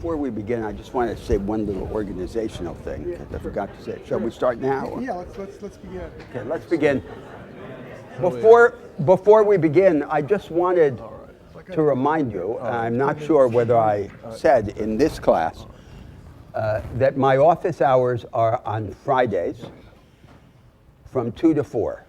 Before we begin, I just want to say one little organizational thing, because I forgot to say it. Shall we start now? Or? Yeah, let's begin. Okay, let's begin. Before we begin, I just wanted to remind you, I'm not sure whether I said in this class, that my office hours are on Fridays from 2 to 4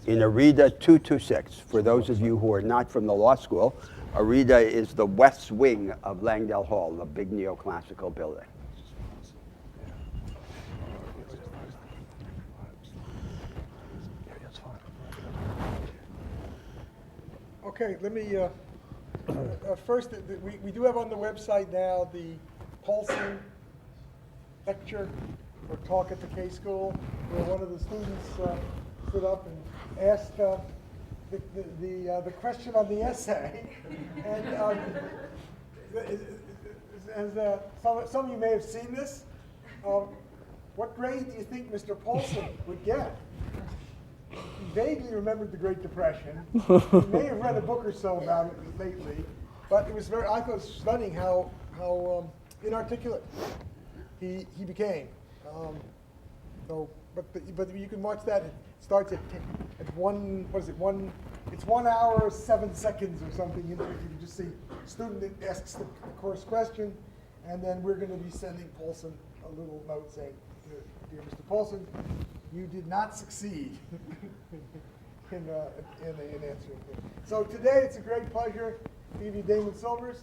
in Arida 226. For those of you who are not from the law school, Arida is the west wing of Langdale Hall, the big neoclassical building. Okay, let me, first, we do have on the website now the Paulson lecture or talk at the K School, where one of the students stood up and asked the question on the essay. And some of you may have seen this. What grade do you think Mr. Paulson would get? He vaguely remembered the Great Depression. He may have read a book or so about it lately, but it was I thought it was stunning how inarticulate he became. But you can watch that. It starts at one. What is it? It's 1 hour 7 seconds or something. You can just see student asks the course question, and then we're going to be sending Paulson a little note saying, "Dear Mr. Paulson, you did not succeed in answering things." So today it's a great pleasure to give you Damon Silvers.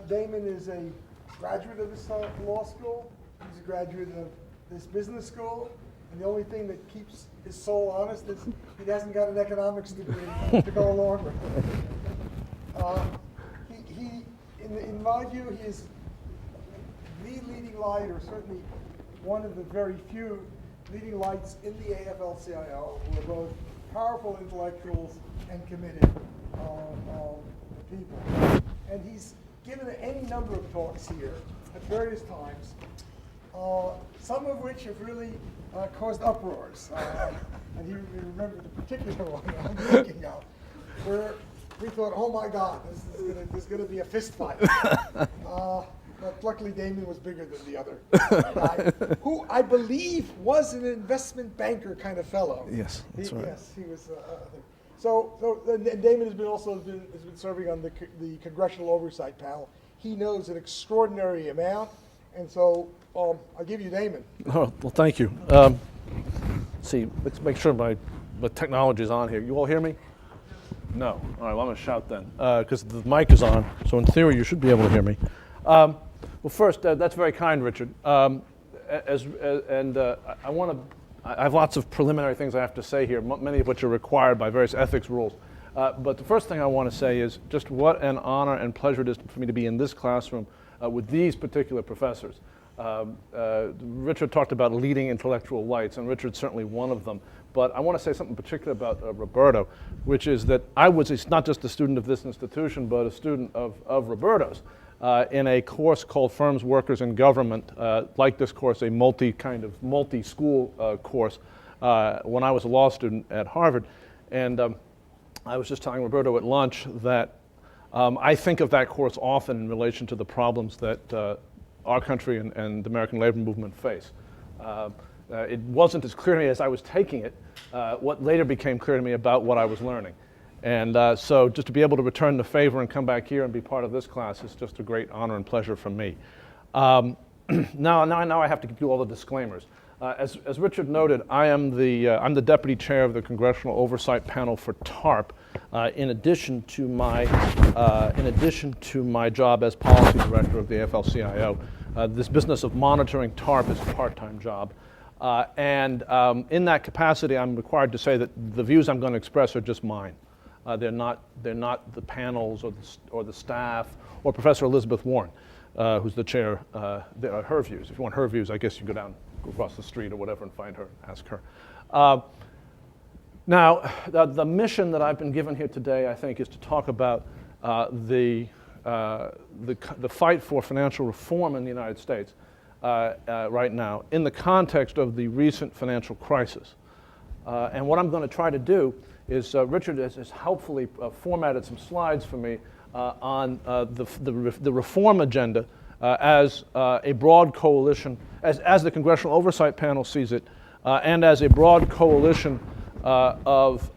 Damon is a graduate of this law school. He's a graduate of this business school. And the only thing that keeps his soul honest is he hasn't got an economics degree to go along with it. In my view, he is the leading light, or certainly one of the very few leading lights in the AFL-CIO, who are both powerful intellectuals and committed people. And he's given any number of talks here at various times, some of which have really caused uproars. And you remember the particular one I'm thinking of, where we thought, oh my God, there's going to be a fist fight. But luckily, Damon was bigger than the other guy, who I believe was an investment banker kind of fellow. Yes, that's right. Yes, he was. And Damon has been serving on the Congressional Oversight Panel. He knows an extraordinary amount, and so I'll give you Damon. Oh, well, thank you. See, let's make sure my technology is on here. You all hear me? No. All right, well, I'm going to shout then, because the mic is on, so in theory you should be able to hear me. Well, first, that's very kind, Richard. I have lots of preliminary things I have to say here, many of which are required by various ethics rules. But the first thing I want to say is just what an honor and pleasure it is for me to be in this classroom with these particular professors. Richard talked about leading intellectual lights, and Richard's certainly one of them. But I want to say something particular about Roberto, which is that I was not just a student of this institution, but a student of Roberto's. In a course called Firms, Workers, and Government, like this course, a multi-school course, when I was a law student at Harvard. And I was just telling Roberto at lunch that I think of that course often in relation to the problems that our country and the American labor movement face. It wasn't as clear to me as I was taking it, what later became clear to me about what I was learning. And so just to be able to return the favor and come back here and be part of this class is just a great honor and pleasure for me. Now I have to give you all the disclaimers. As Richard noted, I'm the deputy chair of the Congressional Oversight Panel for TARP, in addition to my job as policy director of the AFL-CIO. This business of monitoring TARP is a part-time job. And in that capacity, I'm required to say that the views I'm going to express are just mine. They're not the panels or the staff or Professor Elizabeth Warren, who's the chair. Her views. If you want her views, I guess you go across the street or whatever and find her, ask her. Now, the mission that I've been given here today, I think, is to talk about the fight for financial reform in the United States right now in the context of the recent financial crisis. And what I'm going to try to do is Richard has helpfully formatted some slides for me on the reform agenda as a broad coalition, as the Congressional Oversight Panel sees it, and as a broad coalition of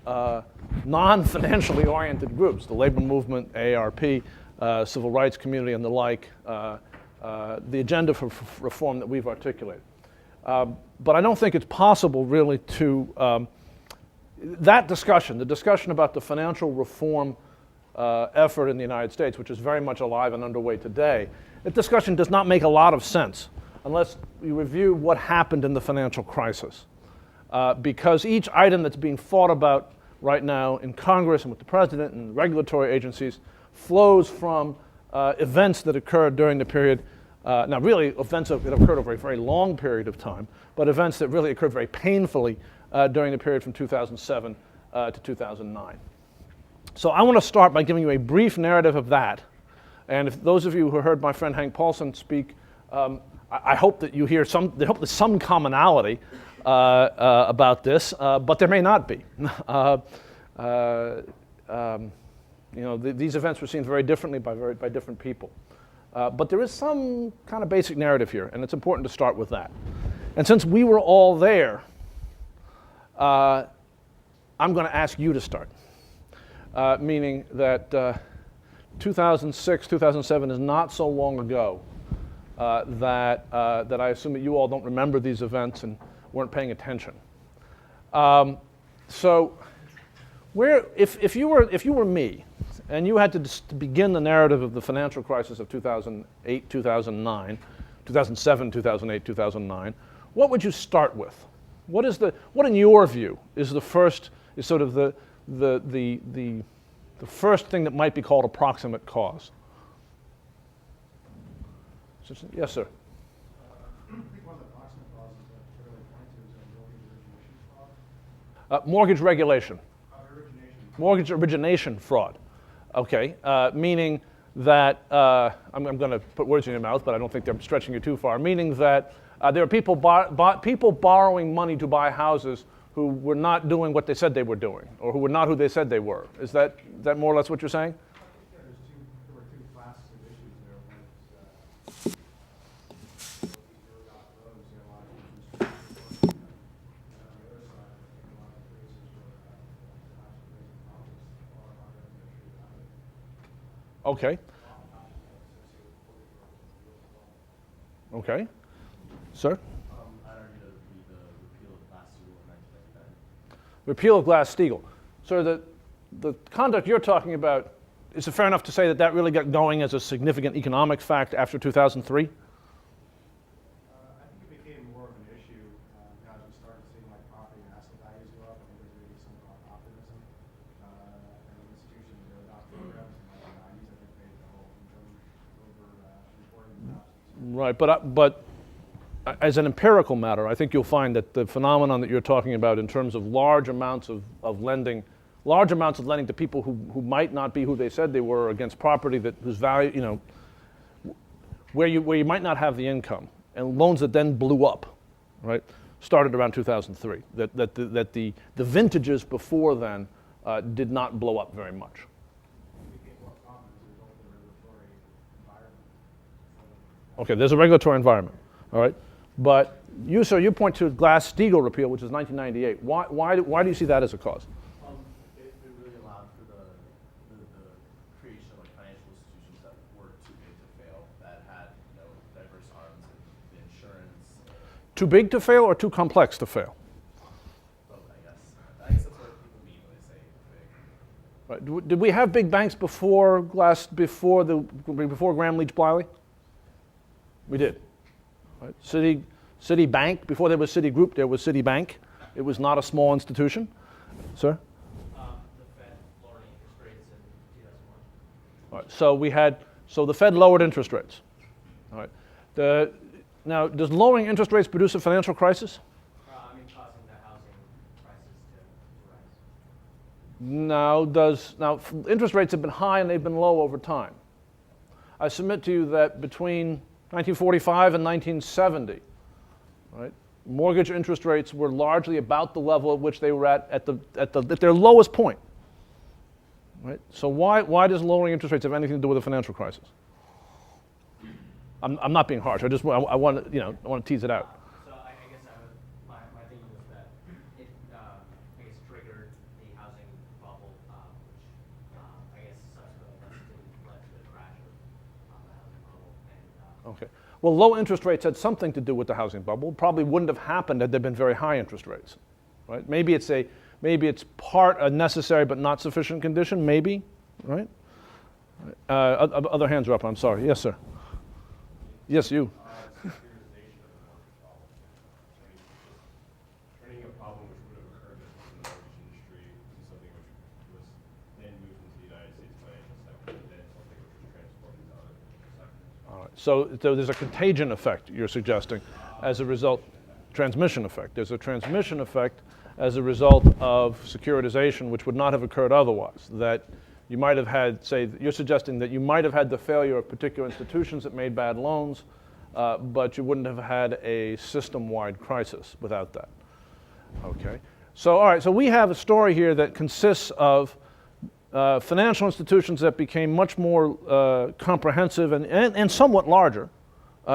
non-financially oriented groups, the labor movement, AARP, civil rights community, and the like, the agenda for reform that we've articulated. But I don't think it's possible really to, that discussion, the discussion about the financial reform effort in the United States, which is very much alive and underway today, that discussion does not make a lot of sense unless you review what happened in the financial crisis. Because each item that's being fought about right now in Congress and with the president and regulatory agencies flows from events that occurred during the period, now really events that occurred over a very long period of time, but events that really occurred very painfully during the period from 2007 to 2009. So I want to start by giving you a brief narrative of that. And if those of you who heard my friend Hank Paulson speak, I hope that you hear I hope there's some commonality about this, but there may not be. These events were seen very differently by different people. But there is some kind of basic narrative here, and it's important to start with that. And since we were all there, I'm going to ask you to start, meaning that 2006, 2007 is not so long ago that I assume that you all don't remember these events and weren't paying attention. So, if you were me, and you had to begin the narrative of the financial crisis of 2008, 2009, 2007, 2008, 2009, what would you start with? What in your view is the first, is sort of the first thing that might be called a proximate cause? Yes, sir. I think one of the proximate causes that really point to is a Mortgage regulation. origination. Mortgage origination fraud. Okay, meaning that, I'm going to put words in your mouth, but I don't think they're stretching you too far, meaning that there are people borrowing money to buy houses who were not doing what they said they were doing, or who were not who they said they were. Is that more or less what you're saying? Yeah, there were two classes of issues there. One is early on those, you know, a lot of issues. And on the other side, I think a lot of cases were actually raising problems or are going to be about it. Okay. Okay. Sir? I'd argue that it would be the repeal of Glass-Steagall in 1999. Repeal of Glass-Steagall. So the conduct you're talking about, is it fair enough to say that really got going as a significant economic fact after 2003? I think it became more of an issue as we started seeing like property and asset values go up. I think there's maybe some optimism. And institutions that adopt programs in the 90s, I think made the whole income over reporting. Right, but as an empirical matter, I think you'll find that the phenomenon that you're talking about in terms of large amounts of lending to people who might not be who they said they were against property whose value, you know, where you might not have the income, and loans that then blew up, right, started around 2003. That the vintages before then did not blow up very much. Okay, there's a regulatory environment, all right? But you, sir, you point to Glass-Steagall repeal, which is 1998. Why do you see that as a cause? It really allowed for the creation of like financial institutions that were too big to fail, that had diverse arms and insurance. Too big to fail or too complex to fail? Both, I guess. I guess that's what people mean when they say big. Right. Did we have big banks before Graham Leach Bliley? We did. Right. Citibank, before there was Citigroup, there was Citibank. It was not a small institution. Sir? The Fed lowering interest rates in 2001. All right. So the Fed lowered interest rates. All right. Now, does lowering interest rates produce a financial crisis? Causing the housing prices to rise. Now, interest rates have been high and they've been low over time. I submit to you that between 1945 and 1970, right, mortgage interest rates were largely about the level at which they were at their lowest point. Right? So why does lowering interest rates have anything to do with a financial crisis? I'm not being harsh. I want to, I want to tease it out. So I guess my thinking was that it, I guess, triggered the housing bubble, which I guess subsequently led to the crash of the housing bubble. And Okay. Well, low interest rates had something to do with the housing bubble. Probably wouldn't have happened had there been very high interest rates, right? Maybe it's part a necessary but not sufficient condition. Maybe, right? Other hands are up. I'm sorry. Yes, sir. Yes, you. Securitization of the mortgage problem. I mean, just turning a problem which would have occurred in the mortgage industry into something which was then moved into the United States financial sector, and then something which was transported to other sectors. All right. So there's a contagion effect you're suggesting as a result, transmission effect. There's a transmission effect as a result of securitization which would not have occurred otherwise. That you might have had, say, you're suggesting that you might have had the failure of particular institutions that made bad loans, but you wouldn't have had a system-wide crisis without that. Okay. So, all right, so we have a story here that consists of financial institutions that became much more comprehensive and somewhat larger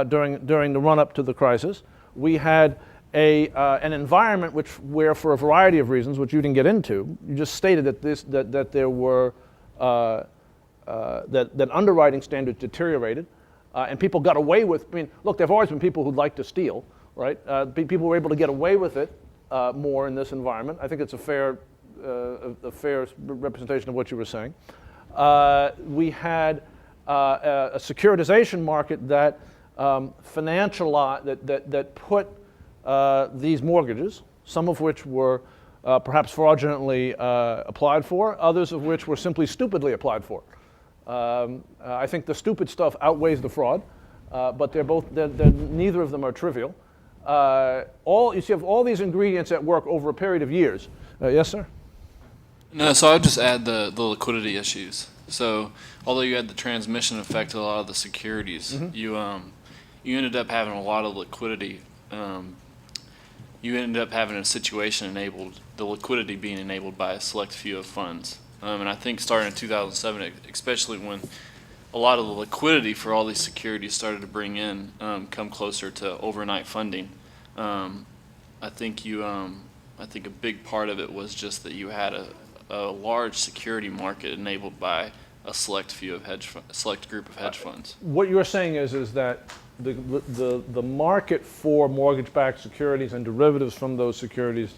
during the run-up to the crisis. We had an environment where, for a variety of reasons, which you didn't get into, you just stated that there were that underwriting standards deteriorated, and people got away with. I mean, look, there have always been people who'd like to steal, right? People were able to get away with it more in this environment. I think it's a fair representation of what you were saying. We had a securitization market that that put these mortgages, some of which were perhaps fraudulently applied for, others of which were simply stupidly applied for. I think the stupid stuff outweighs the fraud, but neither of them are trivial. You have all these ingredients at work over a period of years. Yes, sir? No, so I would just add the liquidity issues. So although you had the transmission effect of a lot of the securities, you ended up having a lot of liquidity. You ended up having a situation the liquidity being enabled by a select few of funds. And I think starting in 2007, especially when a lot of the liquidity for all these securities started to come closer to overnight funding, I think a big part of it was just that you had a large security market enabled by a select group of hedge funds. What you're saying is that the market for mortgage-backed securities and derivatives from those securities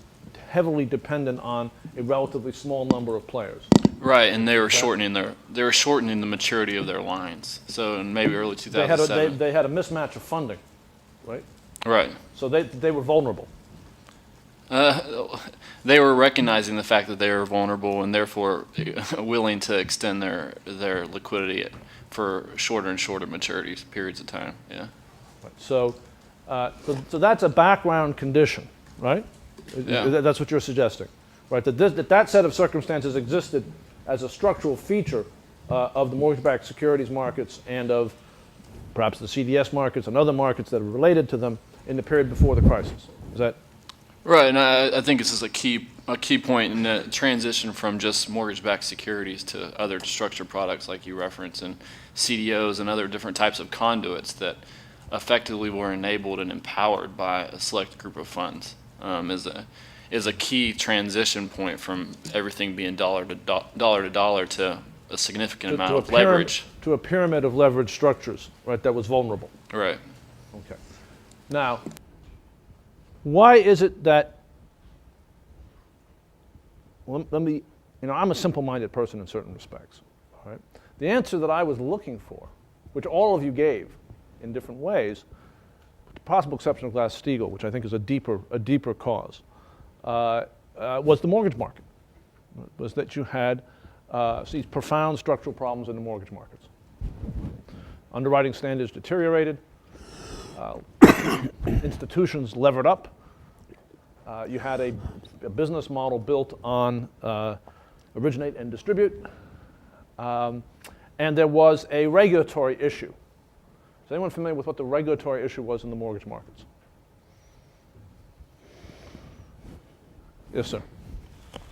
heavily dependent on a relatively small number of players. Right, and they were shortening the maturity of their lines. So in maybe early 2007, they had a mismatch of funding, right? Right. So they were vulnerable. They were recognizing the fact that they were vulnerable and therefore willing to extend their liquidity for shorter and shorter maturity periods of time. Yeah. So that's a background condition, right? Yeah. That's what you're suggesting, right? That set of circumstances existed as a structural feature of the mortgage-backed securities markets and of perhaps the CDS markets and other markets that are related to them in the period before the crisis. Is that? Right, and I think this is a key point in the transition from just mortgage-backed securities to other structured products like you referenced, and CDOs and other different types of conduits that effectively were enabled and empowered by a select group of funds. Is a key transition point from everything being dollar to dollar to a significant amount of leverage. To a pyramid of leverage structures, right, that was vulnerable. Right. Okay. Now, why is it that, let me, I'm a simple-minded person in certain respects, right? The answer that I was looking for, which all of you gave in different ways, with the possible exception of Glass-Steagall, which I think is a deeper cause, was the mortgage market. Was that you had these profound structural problems in the mortgage markets. Underwriting standards deteriorated, institutions levered up. You had a business model built on originate and distribute, and there was a regulatory issue. Is anyone familiar with what the regulatory issue was in the mortgage markets? Yes, sir.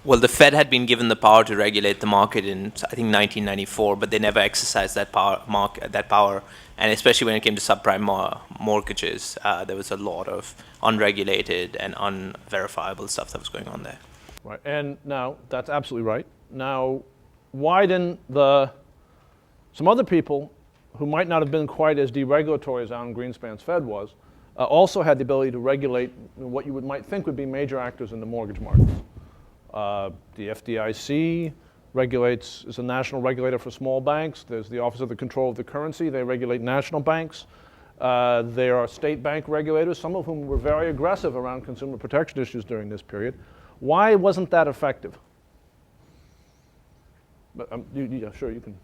Well, the Fed had been given the power to regulate the market in, I think, 1994, but they never exercised that power. And especially when it came to subprime mortgages, there was a lot of unregulated and unverifiable stuff that was going on there. Right, and now, that's absolutely right. Now, why didn't some other people who might not have been quite as deregulatory as Alan Greenspan's Fed was, also had the ability to regulate what you might think would be major actors in the mortgage markets. The FDIC is a national regulator for small banks. There's the Office of the Control of the Currency. They regulate national banks. There are state bank regulators, some of whom were very aggressive around consumer protection issues during this period. Why wasn't that effective? But, yeah, sure, you can.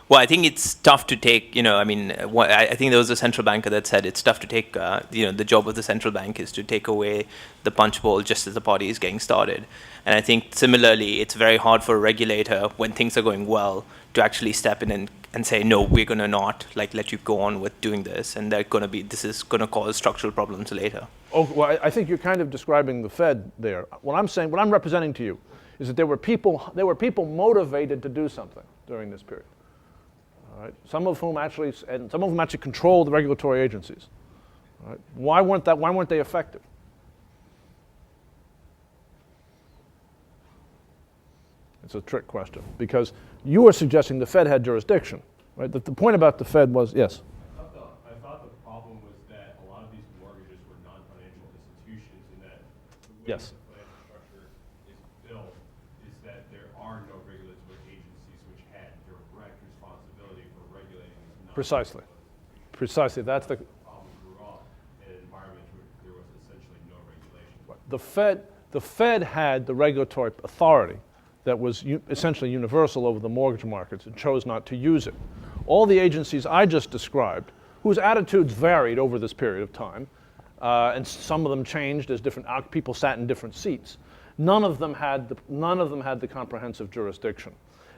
Well, I think it's tough to take, I think there was a central banker that said it's tough to take, the job of the central bank is to take away the punch bowl just as the party is getting started. And I think similarly, it's very hard for a regulator when things are going well to actually step in and say, no, we're going to not let you go on with doing this. And this is going to cause structural problems later. Oh, well, I think you're kind of describing the Fed there. What I'm representing to you is that there were people motivated to do something during this period. All right? Some of whom actually controlled the regulatory agencies. All right? Why weren't they effective? It's a trick question because you are suggesting the Fed had jurisdiction, right? The point about the Fed was, yes. I thought the problem was that a lot of these mortgages were non-financial institutions, and that the way Yes. the financial structure is built is that there are no regulatory agencies which had direct responsibility for regulating these Precisely. Precisely. That's the problem grew up in an environment where there was essentially no regulation. the Fed had the regulatory authority that was essentially universal over the mortgage markets and chose not to use it. All the agencies I just described, whose attitudes varied over this period of time, and some of them changed as different people sat in different seats, none of them had the comprehensive jurisdiction.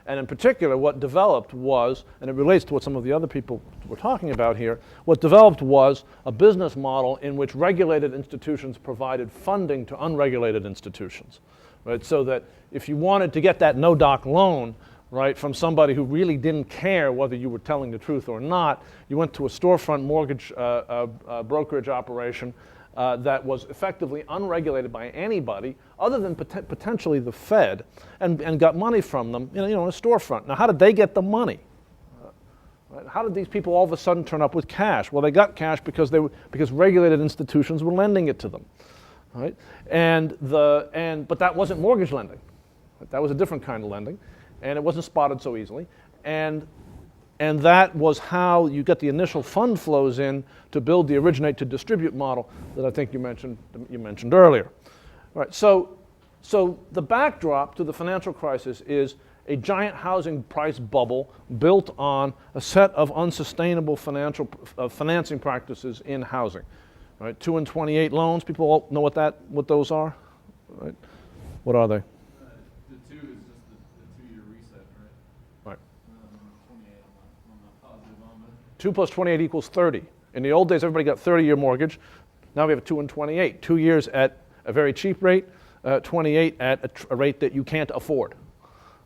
And in particular, what developed was, and it relates to what some of the other people were talking about here, what developed was a business model in which regulated institutions provided funding to unregulated institutions. Right? So that if you wanted to get that no-doc loan, right, from somebody who really didn't care whether you were telling the truth or not, you went to a storefront mortgage brokerage operation that was effectively unregulated by anybody other than potentially the Fed, and got money from them, in a storefront. Now, how did they get the money? Right? How did these people all of a sudden turn up with cash? Well, they got cash because regulated institutions were lending it to them. Right? But that wasn't mortgage lending. That was a different kind of lending, and it wasn't spotted so easily. And that was how you get the initial fund flows in to build the originate to distribute model that I think you mentioned earlier. Right. So the backdrop to the financial crisis is a giant housing price bubble built on a set of unsustainable financing practices in housing. Right, 2 and 28 loans. People all know what those are, right? What are they? The 2 is just the 2-year reset, right? Right. 28 on the positive element. 2 plus 28 equals 30. In the old days, everybody got 30-year mortgage. Now we have a 2 and 28. 2 years at a very cheap rate, 28 at a rate that you can't afford.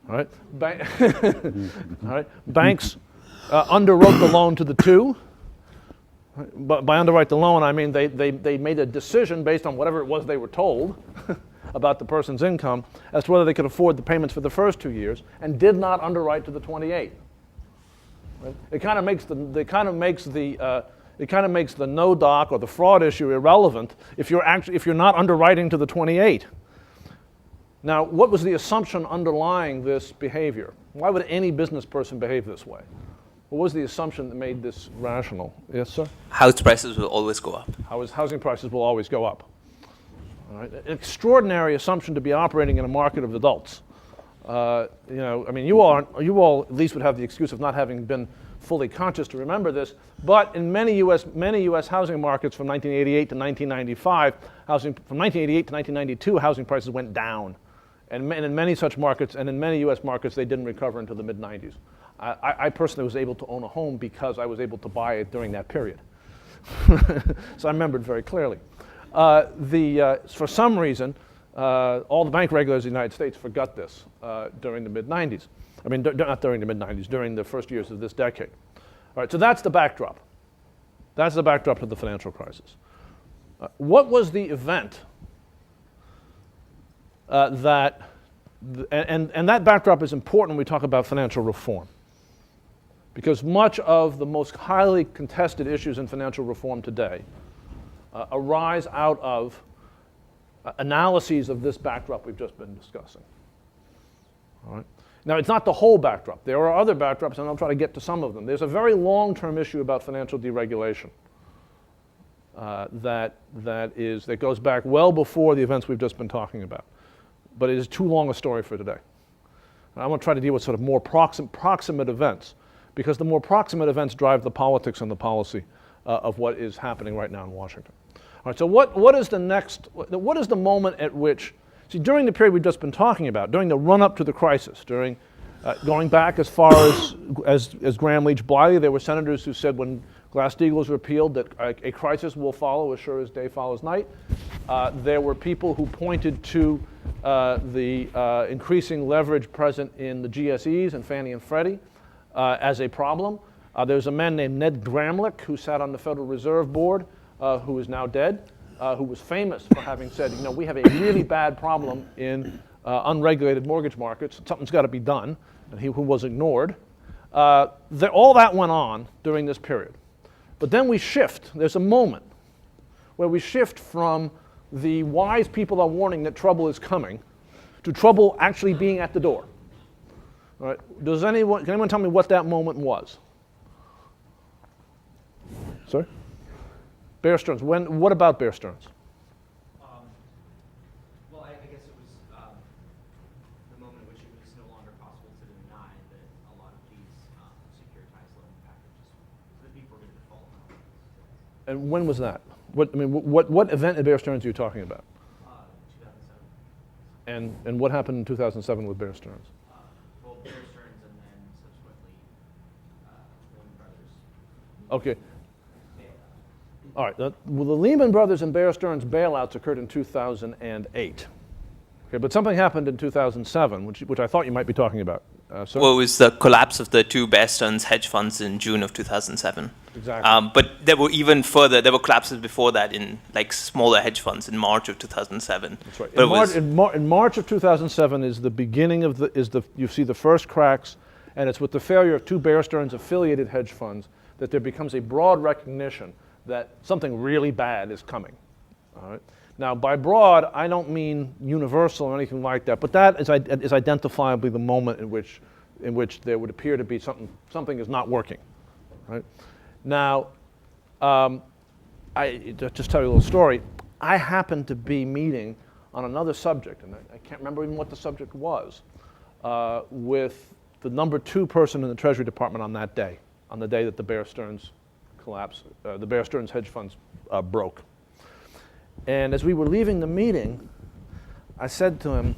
All right. All right. Banks underwrote the loan to the 2. But by underwrite the loan, I mean they made a decision based on whatever it was they were told about the person's income as to whether they could afford the payments for the first 2 years, and did not underwrite to the 28. Right? It kind of makes the no-doc or the fraud issue irrelevant if you're not underwriting to the 28. Now, what was the assumption underlying this behavior? Why would any business person behave this way? What was the assumption that made this rational? Yes, sir? House prices will always go up. Housing prices will always go up. All right? An extraordinary assumption to be operating in a market of adults. You all at least would have the excuse of not having been fully conscious to remember this, but in many U.S. housing markets from 1988 to 1995, from 1988 to 1992, housing prices went down. And in many such markets, and in many U.S. markets, they didn't recover until the mid-90s. I personally was able to own a home because I was able to buy it during that period. So I remember it very clearly. For some reason, all the bank regulators in the United States forgot this during the mid-90s. I mean, not during the mid-90s, during the first years of this decade. All right, so that's the backdrop. That's the backdrop to the financial crisis. What was the event and that backdrop is important when we talk about financial reform, because much of the most highly contested issues in financial reform today arise out of analyses of this backdrop we've just been discussing. All right. Now, it's not the whole backdrop. There are other backdrops, and I'll try to get to some of them. There's a very long-term issue about financial deregulation that goes back well before the events we've just been talking about. But it is too long a story for today. And I'm going to try to deal with sort of more proximate events, because the more proximate events drive the politics and the policy of what is happening right now in Washington. All right, so what is the moment at which, see, during the period we've just been talking about, during the run-up to the crisis, during going back as far as Graham Leach Bliley, there were senators who said when Glass-Steagall was repealed that a crisis will follow as sure as day follows night. There were people who pointed to the increasing leverage present in the GSEs and Fannie and Freddie as a problem. There's a man named Ned Gramlich who sat on the Federal Reserve Board, who is now dead, who was famous for having said, you know, we have a really bad problem in unregulated mortgage markets. Something's got to be done, and who was ignored. All that went on during this period. But then we shift. There's a moment where we shift from the wise people are warning that trouble is coming to trouble actually being at the door. All right. Can anyone tell me what that moment was? Sorry? Bear Stearns. What about Bear Stearns? Well, I guess it was the moment in which it was no longer possible to deny that a lot of these securitized loan packages, the people were going to default on. And when was that? What event at Bear Stearns are you talking about? 2007. And what happened in 2007 with Bear Stearns? Well, Bear Stearns and then subsequently Lehman Brothers. Okay. All right. The Lehman Brothers and Bear Stearns bailouts occurred in 2008. Okay, but something happened in 2007, which I thought you might be talking about. Well, it was the collapse of the two Bear Stearns hedge funds in June of 2007. Exactly. But there were even further, there were collapses before that in like smaller hedge funds in March of 2007. That's right. But In March of 2007 is the beginning of you see the first cracks, and it's with the failure of two Bear Stearns affiliated hedge funds that there becomes a broad recognition that something really bad is coming. All right. Now, by broad, I don't mean universal or anything like that, but that is identifiably the moment in which there would appear to be something is not working. Right. Now, just tell you a little story. I happened to be meeting on another subject, and I can't remember even what the subject was, with the number 2 person in the Treasury Department on that day, on the day that the Bear Stearns collapse, the Bear Stearns hedge funds broke. And as we were leaving the meeting, I said to him,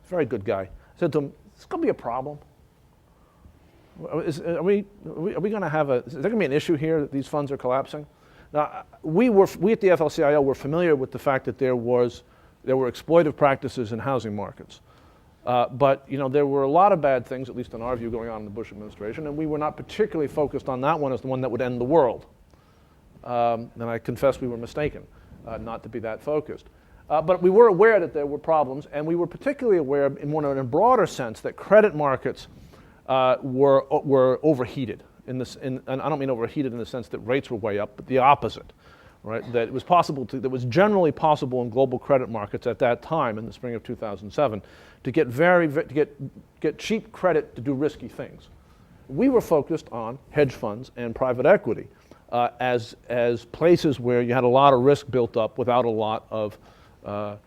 very good guy, I said to him, "It's going to be a problem. Are we going to have is there going to be an issue here that these funds are collapsing?" Now, we at the FLCIO were familiar with the fact that there were exploitive practices in housing markets. But there were a lot of bad things, at least in our view, going on in the Bush administration, and we were not particularly focused on that one as the one that would end the world. And I confess we were mistaken not to be that focused. But we were aware that there were problems, and we were particularly aware, in a broader sense, that credit markets were overheated. And I don't mean overheated in the sense that rates were way up, but the opposite. Right? That it was that was generally possible in global credit markets at that time, in the spring of 2007, to get cheap credit to do risky things. We were focused on hedge funds and private equity as places where you had a lot of risk built up without the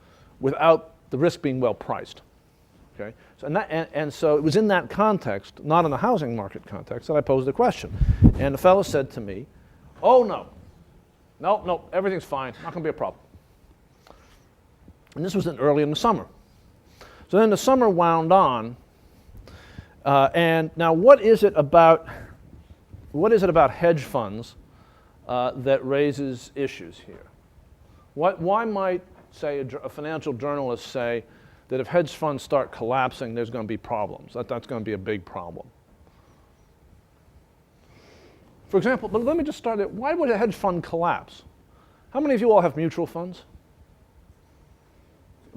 risk being well priced. Okay, so it was in that context, not in the housing market context, that I posed the question. And the fellow said to me, "Oh no, everything's fine. Not going to be a problem." And this was early in the summer. So then the summer wound on, and now what is it about hedge funds that raises issues here? Why might say, a financial journalist say that if hedge funds start collapsing, there's going to be problems. That's going to be a big problem. For example, but let me just start it. Why would a hedge fund collapse? How many of you all have mutual funds?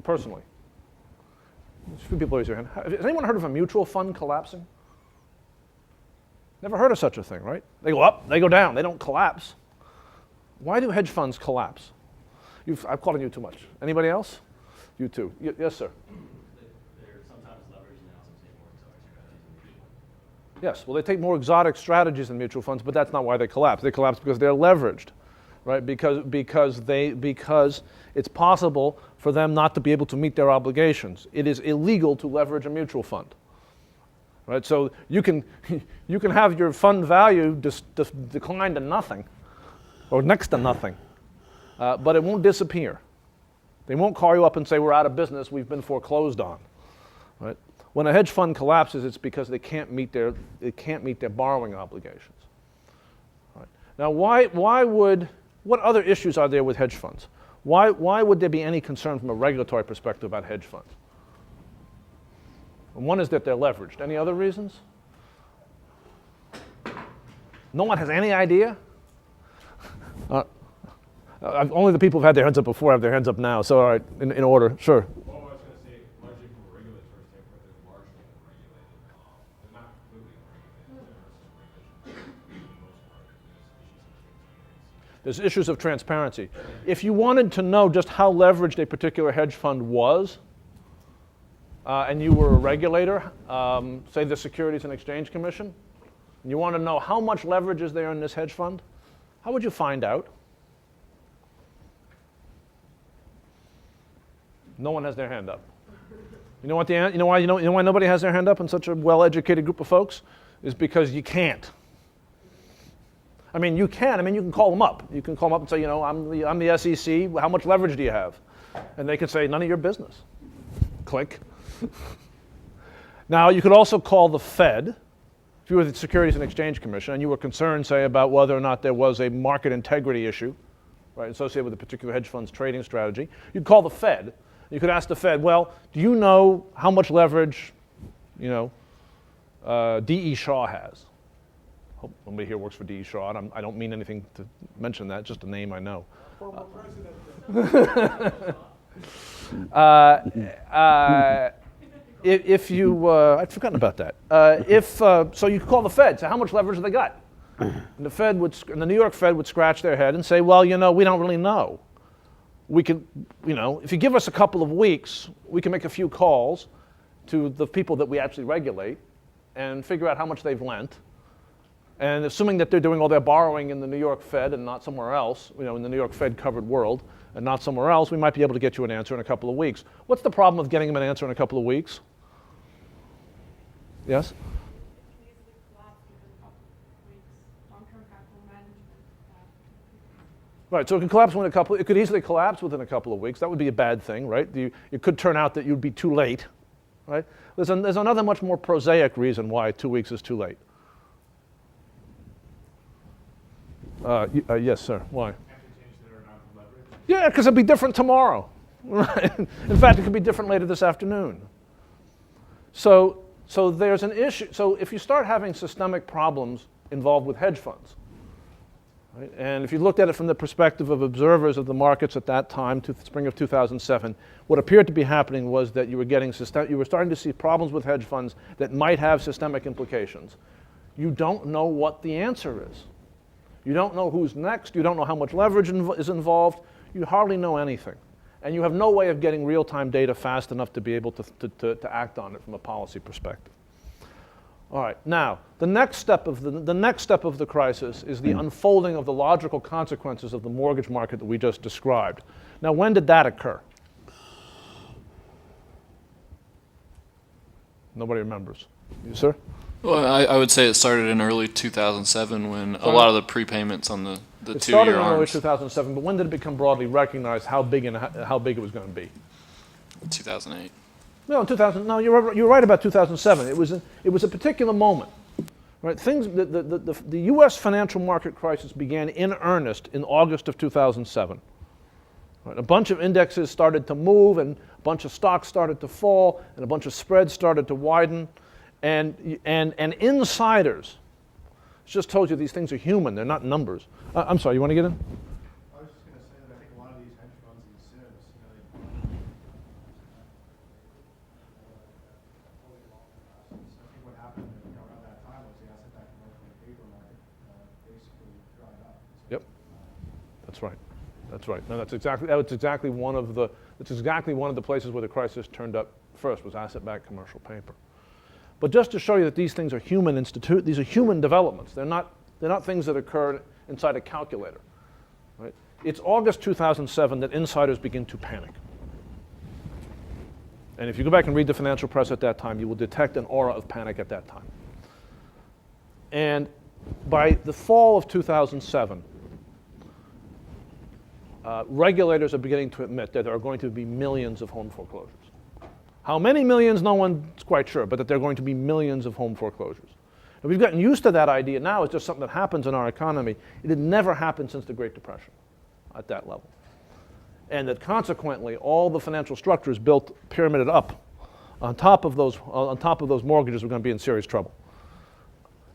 Personally. A few people raise their hand. Has anyone heard of a mutual fund collapsing? Never heard of such a thing, right? They go up, they go down, they don't collapse. Why do hedge funds collapse? I'm calling you too much. Anybody else? You too. Yes, sir. They're sometimes leveraged now, some say more exotic strategies. Yes, well, they take more exotic strategies than mutual funds, but that's not why they collapse. They collapse because they're leveraged, right? Because it's possible for them not to be able to meet their obligations. It is illegal to leverage a mutual fund, right? So you can have your fund value decline to nothing, or next to nothing, but it won't disappear. They won't call you up and say, we're out of business, we've been foreclosed on, right? When a hedge fund collapses, it's because they can't meet their borrowing obligations. Right. Now, what other issues are there with hedge funds? Why would there be any concern from a regulatory perspective about hedge funds? And one is that they're leveraged. Any other reasons? No one has any idea? Only the people who've had their hands up before have their hands up now. So, all right, in order, sure. Well, I was going to say, largely from a regulatory standpoint, they're largely unregulated. They're not completely unregulated. There are some regulations. For the most part, there's issues of transparency. There's issues of transparency. If you wanted to know just how leveraged a particular hedge fund was, and you were a regulator, say the Securities and Exchange Commission, and you want to know how much leverage is there in this hedge fund, how would you find out? No one has their hand up. You know why nobody has their hand up in such a well-educated group of folks? Is because you can't. I mean, you can. I mean, you can call them up. You can call them up and say, you know, I'm the SEC. How much leverage do you have? And they can say, none of your business. Click. Now, you could also call the Fed. If you were the Securities and Exchange Commission and you were concerned, say, about whether or not there was a market integrity issue, right, associated with a particular hedge fund's trading strategy, you'd call the Fed. You could ask the Fed, well, do you know how much leverage, D.E. Shaw has? Hope nobody here works for D.E. Shaw. I don't mean anything to mention that, just a name I know. Former president. If you, I'd forgotten about that. So you could call the Fed, say how much leverage have they got? And the New York Fed would scratch their head and say, well, we don't really know. We could, if you give us a couple of weeks, we can make a few calls to the people that we actually regulate and figure out how much they've lent. And assuming that they're doing all their borrowing in the New York Fed and not somewhere else, in the New York Fed covered world and not somewhere else, we might be able to get you an answer in a couple of weeks. What's the problem with getting them an answer in a couple of weeks? Yes? Right, so it could collapse within it could easily collapse within a couple of weeks. That would be a bad thing, right? It could turn out that you'd be too late, right? There's another much more prosaic reason why 2 weeks is too late. Yes, sir. Why? Yeah, because it'll be different tomorrow. Right? In fact, it could be different later this afternoon. So there's an issue. So if you start having systemic problems involved with hedge funds, right, and if you looked at it from the perspective of observers of the markets at that time, spring of 2007, what appeared to be happening was that you were starting to see problems with hedge funds that might have systemic implications. You don't know what the answer is. You don't know who's next. You don't know how much leverage is involved. You hardly know anything. And you have no way of getting real-time data fast enough to be able to act on it from a policy perspective. All right, now, the next step of the crisis is the unfolding of the logical consequences of the mortgage market that we just described. Now, when did that occur? Nobody remembers. You, sir? Well, I would say it started in early 2007 when a lot of the prepayments on the 2-year It started in early arms. 2007, but when did it become broadly recognized how big it was going to be? 2008. No, 2000. No, you're right about 2007. It was a particular moment, right? The U.S. financial market crisis began in earnest in August of 2007. Right? A bunch of indexes started to move, and a bunch of stocks started to fall, and a bunch of spreads started to widen. And insiders just told you these things are human, they're not numbers. I'm sorry, you want to get in? I was just going to say that I think a lot of these hedge funds and SIBs, I think what happened around that time was the asset-backed commercial paper market basically dried up. Yep, that's right. That's right. No, that's exactly one of the places where the crisis turned up first, was asset-backed commercial paper. But just to show you that these things are these are human developments. They're not things that occurred inside a calculator. Right? It's August 2007 that insiders begin to panic. And if you go back and read the financial press at that time, you will detect an aura of panic at that time. And by the fall of 2007, regulators are beginning to admit that there are going to be millions of home foreclosures. How many millions, no one's quite sure, but that there are going to be millions of home foreclosures. And we've gotten used to that idea now. It's just something that happens in our economy. It had never happened since the Great Depression at that level. And that consequently, all the financial structures built, pyramided up on top of those mortgages were going to be in serious trouble.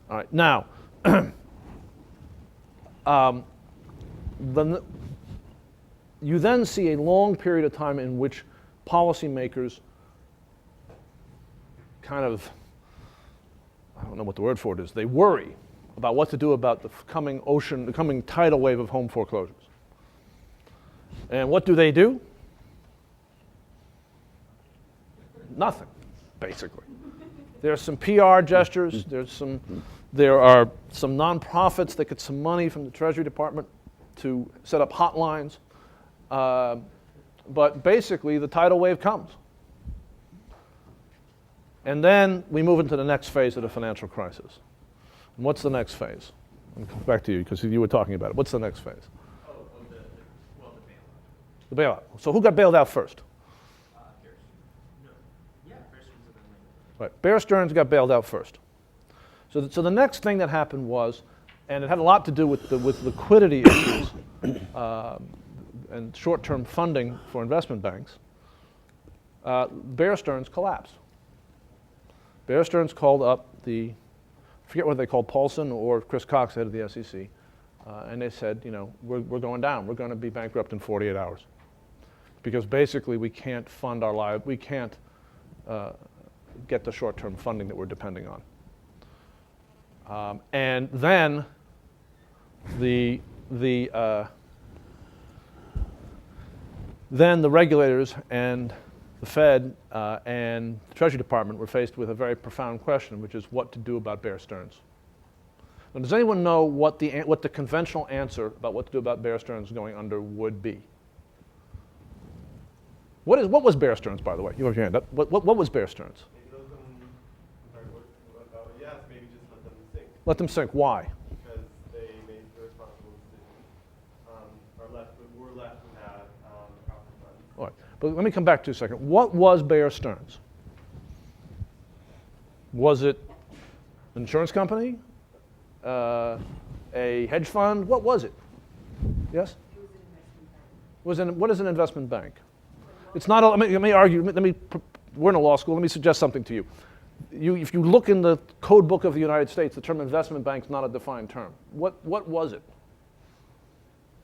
All right, now, you then see a long period of time in which policymakers kind of, I don't know what the word for it is, they worry about what to do about the coming tidal wave of home foreclosures. And what do? Nothing, basically. There are some PR gestures, there are some nonprofits that get some money from the Treasury Department to set up hotlines. But basically, the tidal wave comes. And then we move into the next phase of the financial crisis. And what's the next phase? I'll come back to you because you were talking about it. What's the next phase? The bailout. So who got bailed out first? Right. Bear Stearns got bailed out first. So the next thing that happened was, and it had a lot to do with liquidity issues and short-term funding for investment banks, Bear Stearns collapsed. Bear Stearns called up I forget what they called, Paulson or Chris Cox, head of the SEC, and they said, we're going down. We're going to be bankrupt in 48 hours. Because basically we can't fund our lives, we can't get the short-term funding that we're depending on. And then then the regulators and the Fed and the Treasury Department were faced with a very profound question, which is what to do about Bear Stearns. Now, does anyone know what the conventional answer about what to do about Bear Stearns going under would be? What was Bear Stearns, by the way? You have your hand up. What was Bear Stearns? Maybe let them, yes, maybe just let them sink. Let them sink. Why? Because they made the responsible decisions. We're left without the proper funds. All right. But let me come back to a second. What was Bear Stearns? Was it an insurance company? A hedge fund? What was it? Yes? What is an investment bank? It's not. Let me argue. We're in a law school. Let me suggest something to you. If you look in the code book of the United States, the term investment bank is not a defined term. What was it?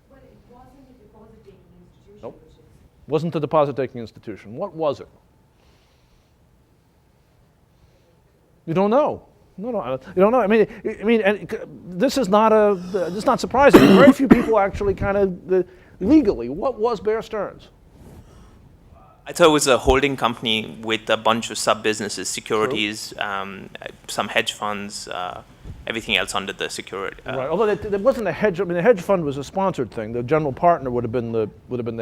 Well, it wasn't a deposit-taking institution. Nope. Which is Wasn't a deposit-taking institution. What was it? You don't know. No, you don't know. I mean, and this is not surprising. Very few people actually kind of legally. What was Bear Stearns? I thought it was a holding company with a bunch of sub-businesses, securities, some hedge funds, everything else under the security. Right. Although there wasn't a hedge. I mean, the hedge fund was a sponsored thing. The general partner would have been the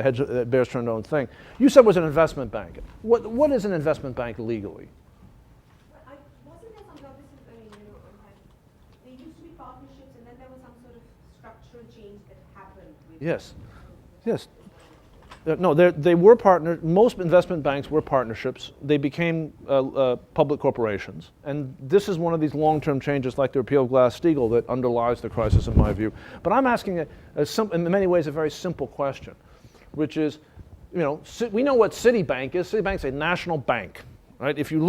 hedge Bear Stearns owned thing. You said it was an investment bank. What is an investment bank legally? wasn't there some purposes, there used to be partnerships and then there was some sort of structural change that happened. Yes. No, they were partners. Most investment banks were partnerships. They became public corporations. And this is one of these long-term changes like the repeal of Glass-Steagall that underlies the crisis in my view. But I'm asking, in many ways, a very simple question. which is, we know what Citibank is. Citibank's a national bank, right? If you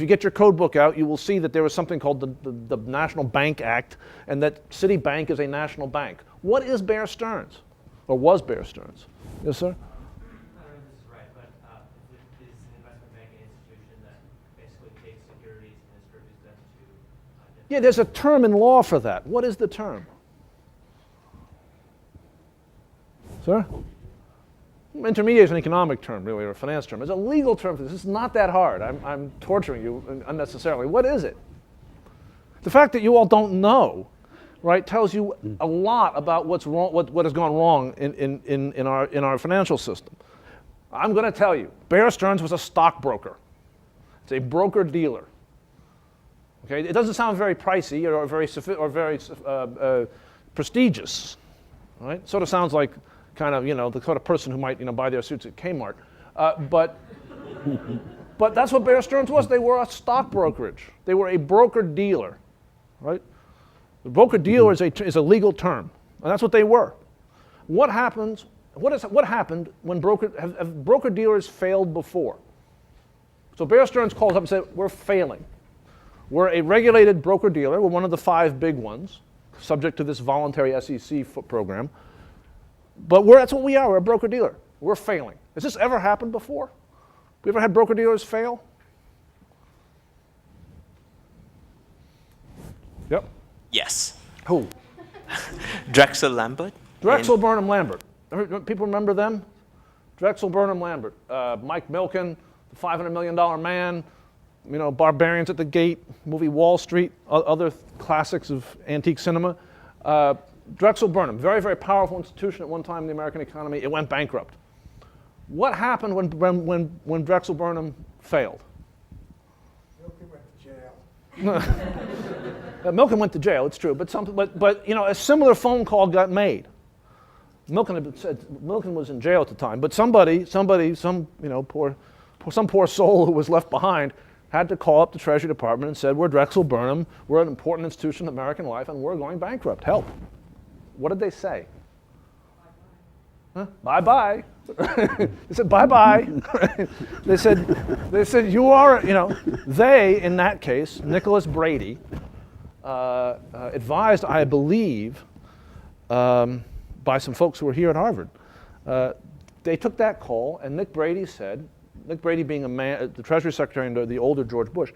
get your code book out, you will see that there was something called the National Bank Act, and that Citibank is a national bank. What is Bear Stearns, or was Bear Stearns? Yes, sir? I don't know if this is right, but is an investment banking institution that basically takes securities and distributes them to different. Yeah, there's a term in law for that. What is the term? Sir? Intermediate is an economic term, really, or a finance term. There's a legal term for this. This is not that hard. I'm torturing you unnecessarily. What is it? The fact that you all don't know, right, tells you a lot about what's wrong, what has gone wrong in our financial system. I'm going to tell you, Bear Stearns was a stockbroker. It's a broker-dealer. Okay, it doesn't sound very pricey or very prestigious, right? Sort of sounds like kind of, the sort of person who might, buy their suits at Kmart. But that's what Bear Stearns was. They were a stock brokerage. They were a broker-dealer, right? The broker-dealer is a legal term, and that's what they were. What happened when have broker-dealers failed before? So Bear Stearns called up and said, we're failing. We're a regulated broker-dealer. We're one of the 5 big ones, subject to this voluntary SEC program. But that's what we are. We're a broker-dealer. We're failing. Has this ever happened before? We ever had broker-dealers fail? Yep. Yes. Who? Drexel Lambert. Drexel Burnham Lambert. People remember them? Drexel Burnham Lambert. Mike Milken, the $500 million man, Barbarians at the Gate, movie Wall Street, other classics of antique cinema. Drexel Burnham, very, very powerful institution at one time in the American economy. It went bankrupt. What happened when Drexel Burnham failed? Milken went to jail. Milken went to jail, it's true, but a similar phone call got made. Milken was in jail at the time, but some poor soul who was left behind had to call up the Treasury Department and said, we're Drexel Burnham, we're an important institution in American life, and we're going bankrupt. Help. What did they say? Huh? Bye-bye. They said, bye-bye. They said, you are, they, in that case, Nicholas Brady, advised, I believe, by some folks who were here at Harvard. They took that call, and Nick Brady being a man, the Treasury Secretary under the older George Bush,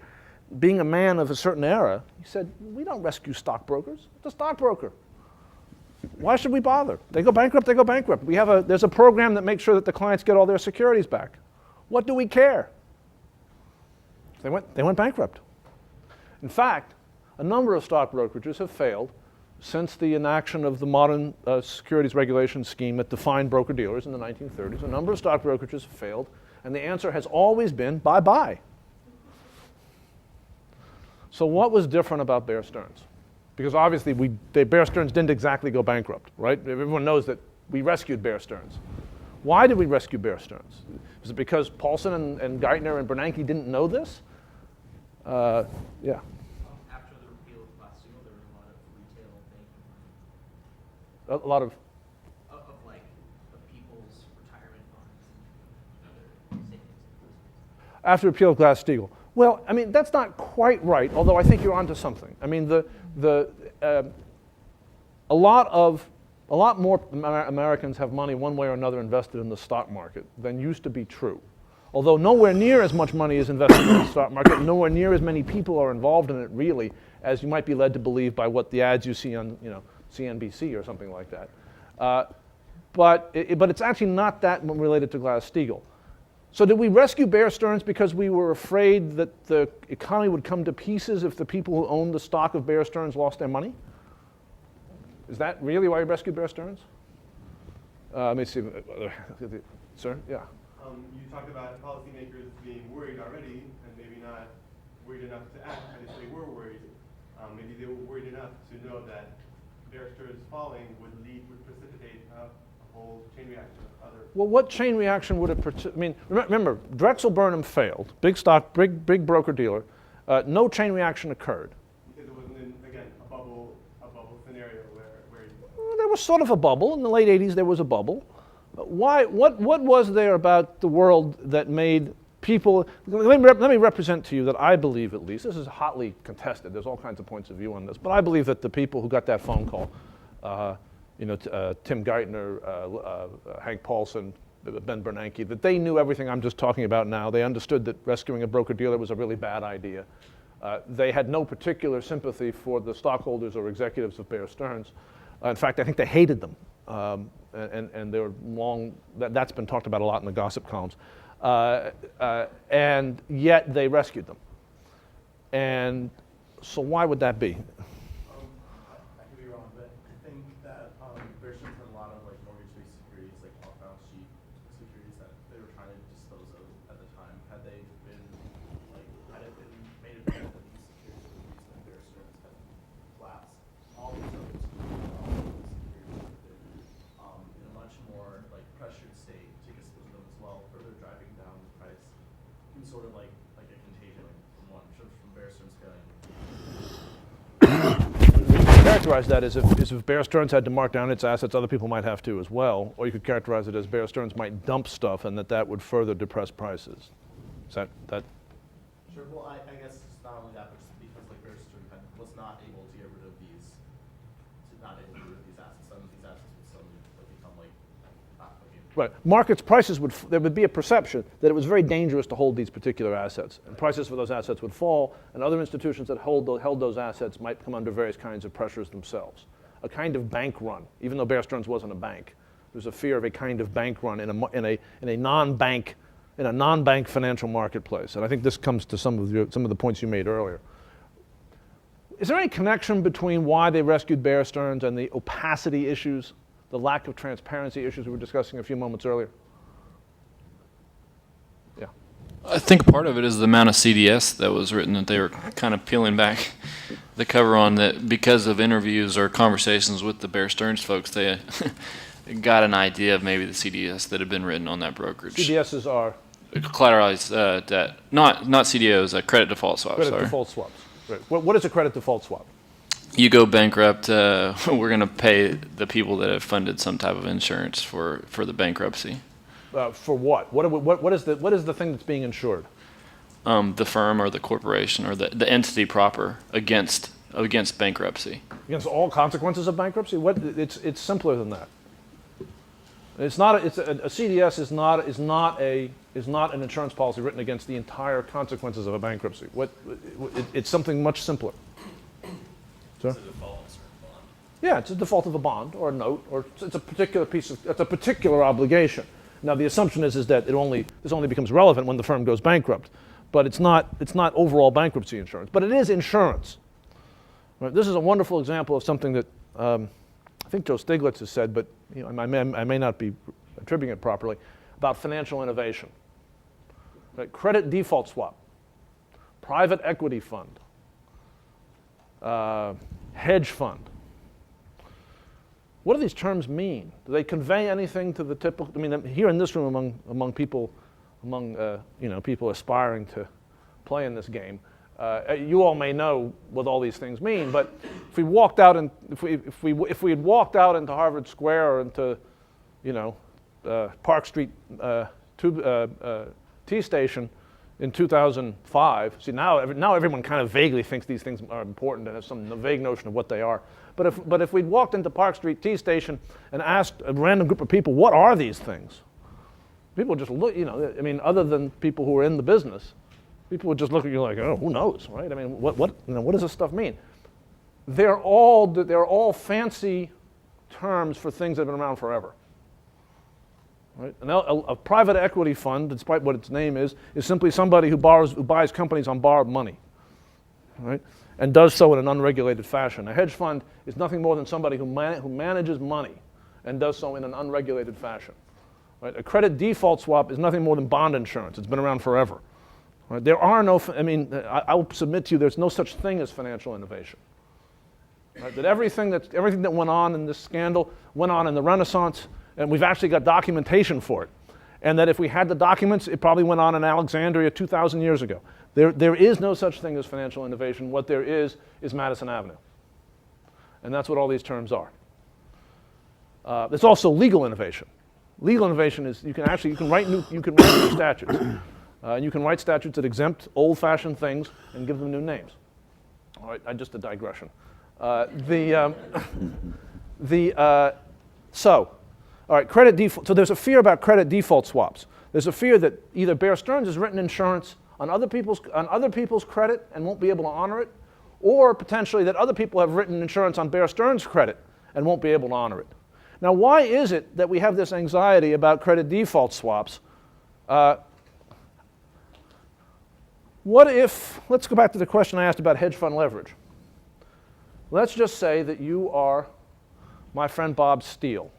being a man of a certain era, he said, we don't rescue stockbrokers. It's a stockbroker. Why should we bother? They go bankrupt, they go bankrupt. There's a program that makes sure that the clients get all their securities back. What do we care? They went bankrupt. In fact, a number of stock brokerages have failed since the enaction of the modern securities regulation scheme that defined broker-dealers in the 1930s. A number of stock brokerages have failed, and the answer has always been bye-bye. So what was different about Bear Stearns? Because obviously Bear Stearns didn't exactly go bankrupt, right? Everyone knows that we rescued Bear Stearns. Why did we rescue Bear Stearns? Is it because Paulson and Geithner and Bernanke didn't know this? Yeah. After the repeal of Glass-Steagall, there was a lot of retail banking. A lot of Like the people's retirement funds and other savings. after repeal of Glass-Steagall. Well, I mean, that's not quite right, although I think you're onto something. I mean, a lot more Americans have money one way or another invested in the stock market than used to be true. Although nowhere near as much money is invested in the stock market, nowhere near as many people are involved in it really as you might be led to believe by what the ads you see on CNBC or something like that. But it's actually not that related to Glass-Steagall. So did we rescue Bear Stearns because we were afraid that the economy would come to pieces if the people who owned the stock of Bear Stearns lost their money? Is that really why we rescued Bear Stearns? Let me see. Sir? Yeah. You talked about policymakers being worried already, and maybe not worried enough to act, and if they were worried, maybe they were worried enough to know that Bear Stearns falling would precipitate a whole chain reaction of other. Well, what chain reaction would it? I mean, remember, Drexel Burnham failed. Big stock, big broker dealer. No chain reaction occurred. Because it wasn't again a bubble scenario where Well, there was sort of a bubble in the late '80s. There was a bubble. What was there about the world that made people, let me represent to you that I believe, at least, this is hotly contested, there's all kinds of points of view on this, but I believe that the people who got that phone call, Tim Geithner, Hank Paulson, Ben Bernanke, that they knew everything I'm just talking about now. They understood that rescuing a broker-dealer was a really bad idea. They had no particular sympathy for the stockholders or executives of Bear Stearns. In fact, I think they hated them. And they were that's been talked about a lot in the gossip columns. And yet they rescued them. And so why would that be? I could be wrong, but I think that Bear Stearns had a lot of like mortgage-based securities, like off-balance sheet securities that they were trying to dispose of at the time. Had it been made apparent that these securities were the reason that Bear Stearns had collapsed, all these other securities would have been in a much more like pressured state to dispose of them as well, further driving down the price. It was sort of like a contagion from Bear Stearns failing. Characterize that as if Bear Stearns had to mark down its assets, other people might have to as well, or you could characterize it as Bear Stearns might dump stuff and that would further depress prices. Is that? Sure. Well, I guess it's not only that, but just because like Bear Stearns was not able to get rid of these, assets. Some of these assets would suddenly become like not okay. Right. Markets prices there would be a perception that it was very dangerous to hold these particular assets, and prices for those assets would fall, and other institutions that held those assets might come under various kinds of pressures themselves. A kind of bank run, even though Bear Stearns wasn't a bank. There's a fear of a kind of bank run in a non-bank financial marketplace, and I think this comes to some of the points you made earlier. Is there any connection between why they rescued Bear Stearns and the opacity issues, the lack of transparency issues we were discussing a few moments earlier? Yeah. I think part of it is the amount of CDS that was written that they were kind of peeling back the cover on, that because of interviews or conversations with the Bear Stearns folks, they got an idea of maybe the CDS that had been written on that brokerage. CDSs are? Collateralized debt. Not CDOs, credit default swaps. Credit default swaps. Right. What is a credit default swap? You go bankrupt, we're going to pay the people that have funded some type of insurance for the bankruptcy. For what? What is the thing that's being insured? The firm or the corporation or the entity proper against bankruptcy. Against all consequences of bankruptcy? It's simpler than that. It's not. A CDS is not an insurance policy written against the entire consequences of a bankruptcy. It's something much simpler. Sir? It's a default on a certain bond. Yeah, it's a default of a bond or a note, or it's a particular it's a particular obligation. Now the assumption is that this only becomes relevant when the firm goes bankrupt, but it's not overall bankruptcy insurance. But it is insurance. Right? This is a wonderful example of something that I think Joe Stiglitz has said, but I may not be attributing it properly, about financial innovation. Right? Credit default swap, private equity fund, hedge fund. What do these terms mean? Do they convey anything to the typical? I mean, here in this room, among people, people aspiring to play in this game, you all may know what all these things mean. But if we walked out and if we had walked out into Harvard Square or into, Park Street T station in 2005. See, now everyone kind of vaguely thinks these things are important and has some vague notion of what they are. But if we'd walked into Park Street T station and asked a random group of people, what are these things? People would just look, other than people who are in the business, people would just look at you like, oh, who knows, right? I mean, what does this stuff mean? They're all fancy terms for things that have been around forever. Right? A private equity fund, despite what its name is simply somebody who buys companies on borrowed money, right? And does so in an unregulated fashion. A hedge fund is nothing more than somebody who manages money and does so in an unregulated fashion. Right? A credit default swap is nothing more than bond insurance. It's been around forever. Right? There are no. I will submit to you, there's no such thing as financial innovation. Right? That everything that went on in this scandal went on in the Renaissance. And we've actually got documentation for it. And that if we had the documents, it probably went on in Alexandria 2,000 years ago. There is no such thing as financial innovation. What there is Madison Avenue. And that's what all these terms are. There's also legal innovation. Legal innovation is you can write new statutes. And you can write statutes that exempt old-fashioned things and give them new names. All right, just a digression. So, all right, credit default. So there's a fear about credit default swaps. There's a fear that either Bear Stearns has written insurance on other people's credit and won't be able to honor it, or potentially that other people have written insurance on Bear Stearns' credit and won't be able to honor it. Now, why is it that we have this anxiety about credit default swaps? What if, let's go back to the question I asked about hedge fund leverage. Let's just say that you are my friend Bob Steele,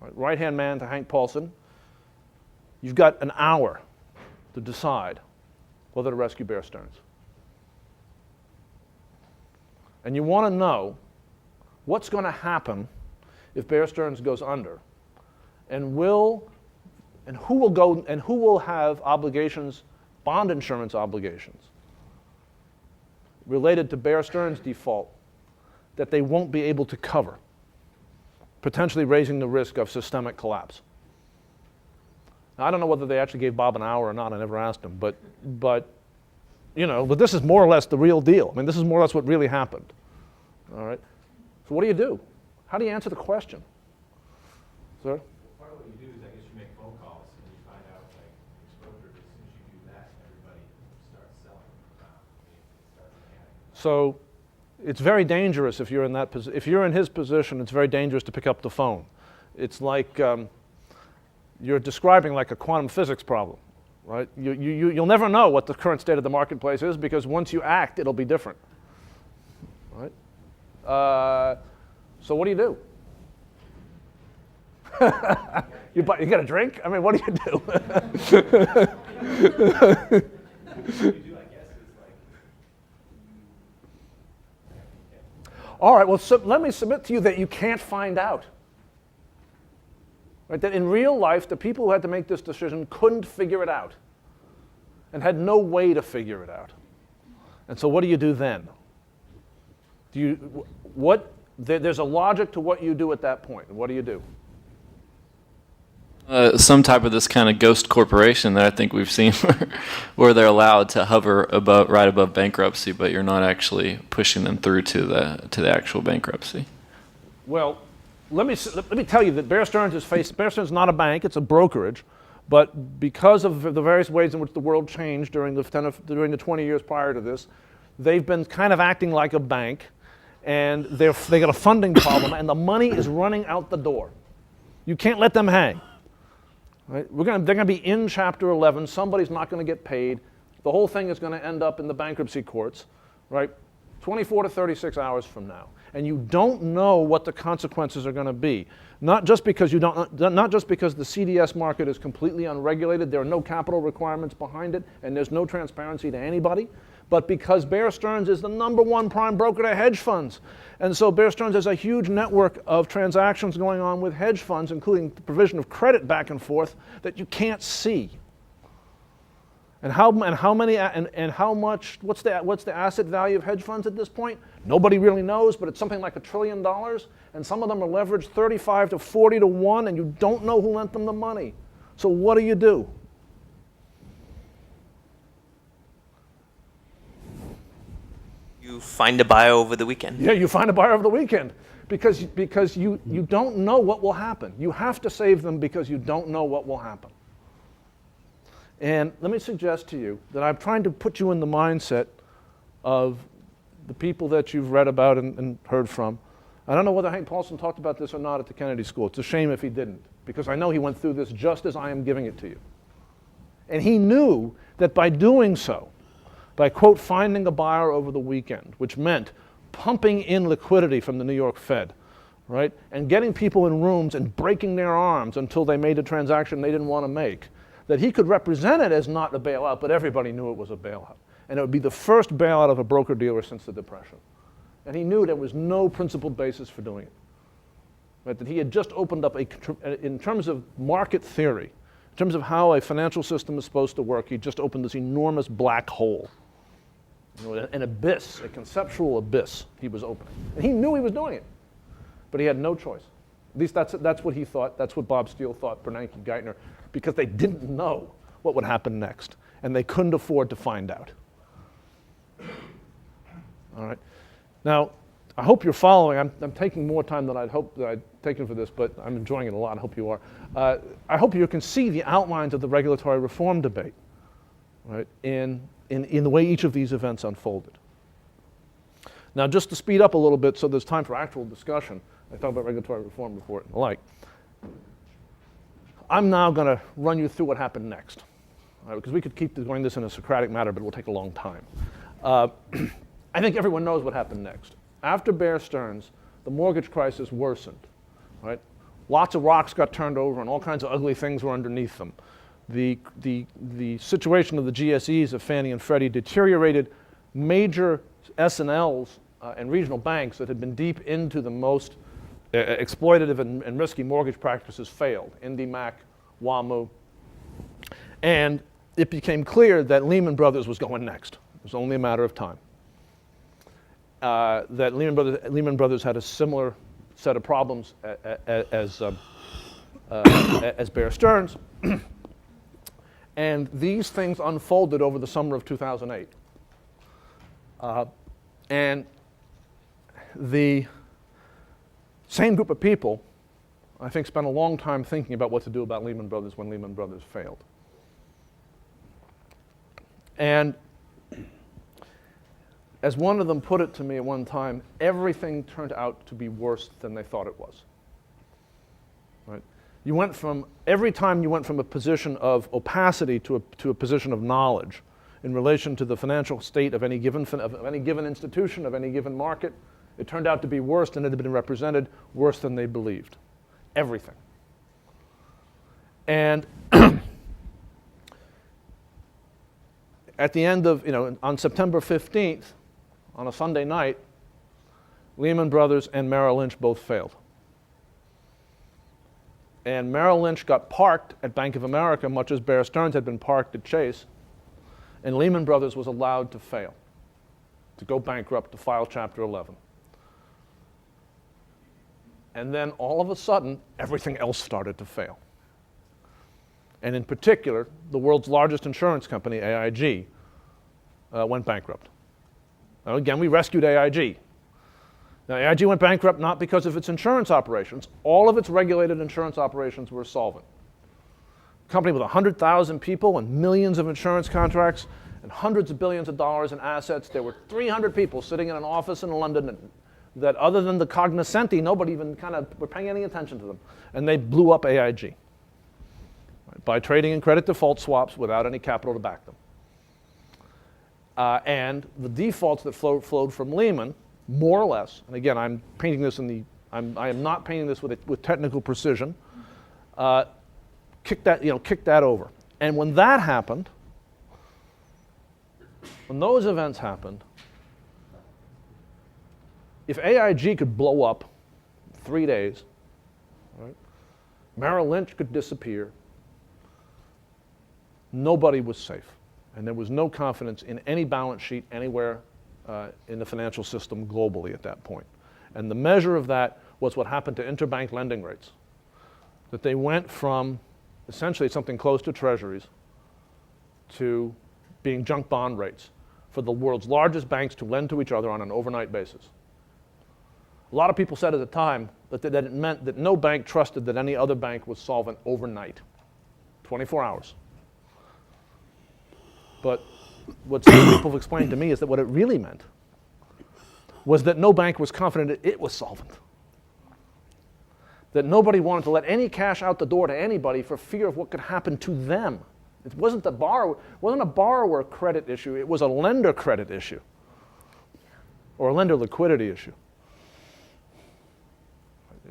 right-hand man to Hank Paulson. You've got an hour to decide whether to rescue Bear Stearns. And you want to know what's going to happen if Bear Stearns goes under, and who will have obligations, bond insurance obligations, related to Bear Stearns default that they won't be able to cover, potentially raising the risk of systemic collapse. Now, I don't know whether they actually gave Bob an hour or not. I never asked him, but this is more or less the real deal. I mean, this is more or less what really happened. All right. So what do you do? How do you answer the question, sir? Part of what you do is, I guess, you make phone calls and you find out like exposure. As soon as you do that, everybody starts selling. They start panicking. So it's very dangerous if you're in that if you're in his position. It's very dangerous to pick up the phone. It's like you're describing like a quantum physics problem, right? You'll never know what the current state of the marketplace is, because once you act, it'll be different, right? So what do you do? You get a drink? I mean, what do you do? All right, well, let me submit to you that you can't find out. Right? That in real life, the people who had to make this decision couldn't figure it out and had no way to figure it out. And so what do you do then? There's a logic to what you do at that point. What do you do? Some type of this kind of ghost corporation that I think we've seen where they're allowed to hover right above bankruptcy, but you're not actually pushing them through to the actual bankruptcy. Well, let me tell you that Bear Stearns is not a bank; it's a brokerage. But because of the various ways in which the world changed during the 20 years prior to this, they've been kind of acting like a bank, and they got a funding problem, and the money is running out the door. You can't let them hang. Right? They're going to be in Chapter 11. Somebody's not going to get paid. The whole thing is going to end up in the bankruptcy courts, right? 24 to 36 hours from now. And you don't know what the consequences are going to be. Not just because the CDS market is completely unregulated, there are no capital requirements behind it, and there's no transparency to anybody, but because Bear Stearns is the #1 prime broker to hedge funds. And so Bear Stearns has a huge network of transactions going on with hedge funds, including the provision of credit back and forth, that you can't see. And how much, what's the asset value of hedge funds at this point? Nobody really knows, but it's something like $1 trillion, and some of them are leveraged 35 to 40 to 1, and you don't know who lent them the money. So what do you do? You find a buyer over the weekend. Yeah, you find a buyer over the weekend because you don't know what will happen. You have to save them because you don't know what will happen. And let me suggest to you that I'm trying to put you in the mindset of the people that you've read about and heard from. I don't know whether Hank Paulson talked about this or not at the Kennedy School. It's a shame if he didn't, because I know he went through this just as I am giving it to you. And he knew that by doing so, by, quote, finding a buyer over the weekend, which meant pumping in liquidity from the New York Fed, right, and getting people in rooms and breaking their arms until they made a transaction they didn't want to make, that he could represent it as not a bailout, but everybody knew it was a bailout. And it would be the first bailout of a broker-dealer since the Depression. And he knew there was no principled basis for doing it. Right? That he had just opened up, in terms of market theory, in terms of how a financial system is supposed to work, he just opened this enormous black hole. An abyss, a conceptual abyss he was opening. And he knew he was doing it, but he had no choice. At least that's what he thought. That's what Bob Steele thought, Bernanke, Geithner, because they didn't know what would happen next, and they couldn't afford to find out. All right. Now, I hope you're following. I'm taking more time than I'd hoped that I'd taken for this, but I'm enjoying it a lot. I hope you are. I hope you can see the outlines of the regulatory reform debate, right, in the way each of these events unfolded. Now, just to speed up a little bit so there's time for actual discussion, I talked about regulatory reform before and the like. I'm now going to run you through what happened next, because we could keep going this in a Socratic manner, but it will take a long time. I think everyone knows what happened next. After Bear Stearns, the mortgage crisis worsened, right? Lots of rocks got turned over and all kinds of ugly things were underneath them. The situation of the GSEs of Fannie and Freddie deteriorated. Major S&Ls and regional banks that had been deep into the most exploitative and risky mortgage practices failed. IndyMac, WAMU. And it became clear that Lehman Brothers was going next. It was only a matter of time. That Lehman Brothers had a similar set of problems as Bear Stearns. And these things unfolded over the summer of 2008. And the same group of people, I think, spent a long time thinking about what to do about Lehman Brothers when Lehman Brothers failed. And as one of them put it to me at one time, everything turned out to be worse than they thought it was. Right? You went from, every time you went from a position of opacity to a position of knowledge in relation to the financial state of any given institution, of any given market, it turned out to be worse than it had been represented, worse than they believed. Everything. And at the end of, on September 15th, on a Sunday night, Lehman Brothers and Merrill Lynch both failed. And Merrill Lynch got parked at Bank of America, much as Bear Stearns had been parked at Chase. And Lehman Brothers was allowed to fail, to go bankrupt, to file Chapter 11. And then all of a sudden, everything else started to fail. And in particular, the world's largest insurance company, AIG, went bankrupt. Now again, we rescued AIG. Now AIG went bankrupt not because of its insurance operations. All of its regulated insurance operations were solvent. A company with 100,000 people and millions of insurance contracts and hundreds of billions of dollars in assets. There were 300 people sitting in an office in London that other than the cognoscenti, nobody even kind of were paying any attention to them. And they blew up AIG by trading in credit default swaps without any capital to back them. And the defaults that flowed from Lehman, more or less, and again, I'm painting this I am not painting this with technical precision, kicked that over. And when that happened, when those events happened, if AIG could blow up in 3 days, right, Merrill Lynch could disappear, nobody was safe. And there was no confidence in any balance sheet anywhere in the financial system globally at that point. And the measure of that was what happened to interbank lending rates. That they went from essentially something close to treasuries to being junk bond rates for the world's largest banks to lend to each other on an overnight basis. A lot of people said at the time that it meant that no bank trusted that any other bank was solvent overnight, 24 hours. But what some people have explained to me is that what it really meant was that no bank was confident that it was solvent. That nobody wanted to let any cash out the door to anybody for fear of what could happen to them. It wasn't a borrower credit issue, it was a lender credit issue or a lender liquidity issue.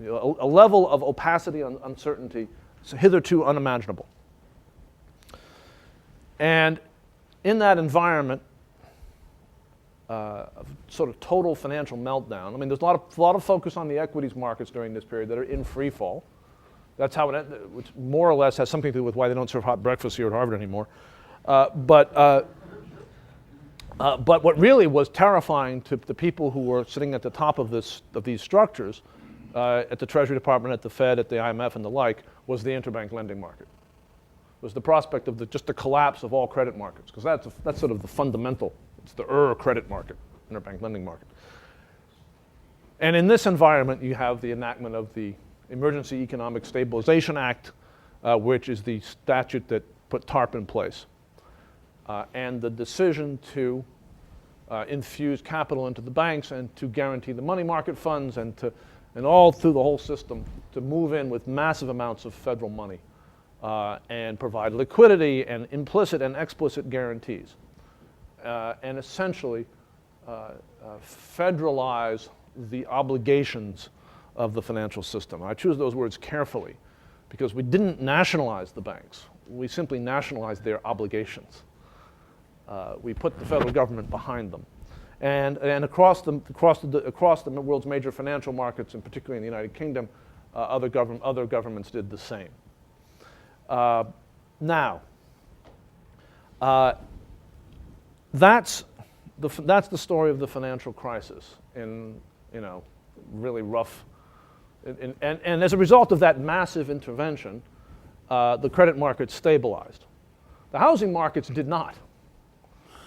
A level of opacity and uncertainty hitherto unimaginable. And in that environment of sort of total financial meltdown, I mean, there's a lot of focus on the equities markets during this period that are in free fall. That's how which more or less has something to do with why they don't serve hot breakfast here at Harvard anymore. But what really was terrifying to the people who were sitting at the top of these structures at the Treasury Department, at the Fed, at the IMF, and the like, was the interbank lending market. It was the prospect of just the collapse of all credit markets, because that's sort of the fundamental. It's the credit market, interbank lending market. And in this environment, you have the enactment of the Emergency Economic Stabilization Act, which is the statute that put TARP in place. And the decision to infuse capital into the banks and to guarantee the money market funds and all through the whole system to move in with massive amounts of federal money and provide liquidity and implicit and explicit guarantees. And essentially federalize the obligations of the financial system. I choose those words carefully because we didn't nationalize the banks. We simply nationalized their obligations. We put the federal government behind them. And across the world's major financial markets, and particularly in the United Kingdom, other governments did the same. Now, that's the story of the financial crisis in really rough. And as a result of that massive intervention, the credit markets stabilized. The housing markets did not.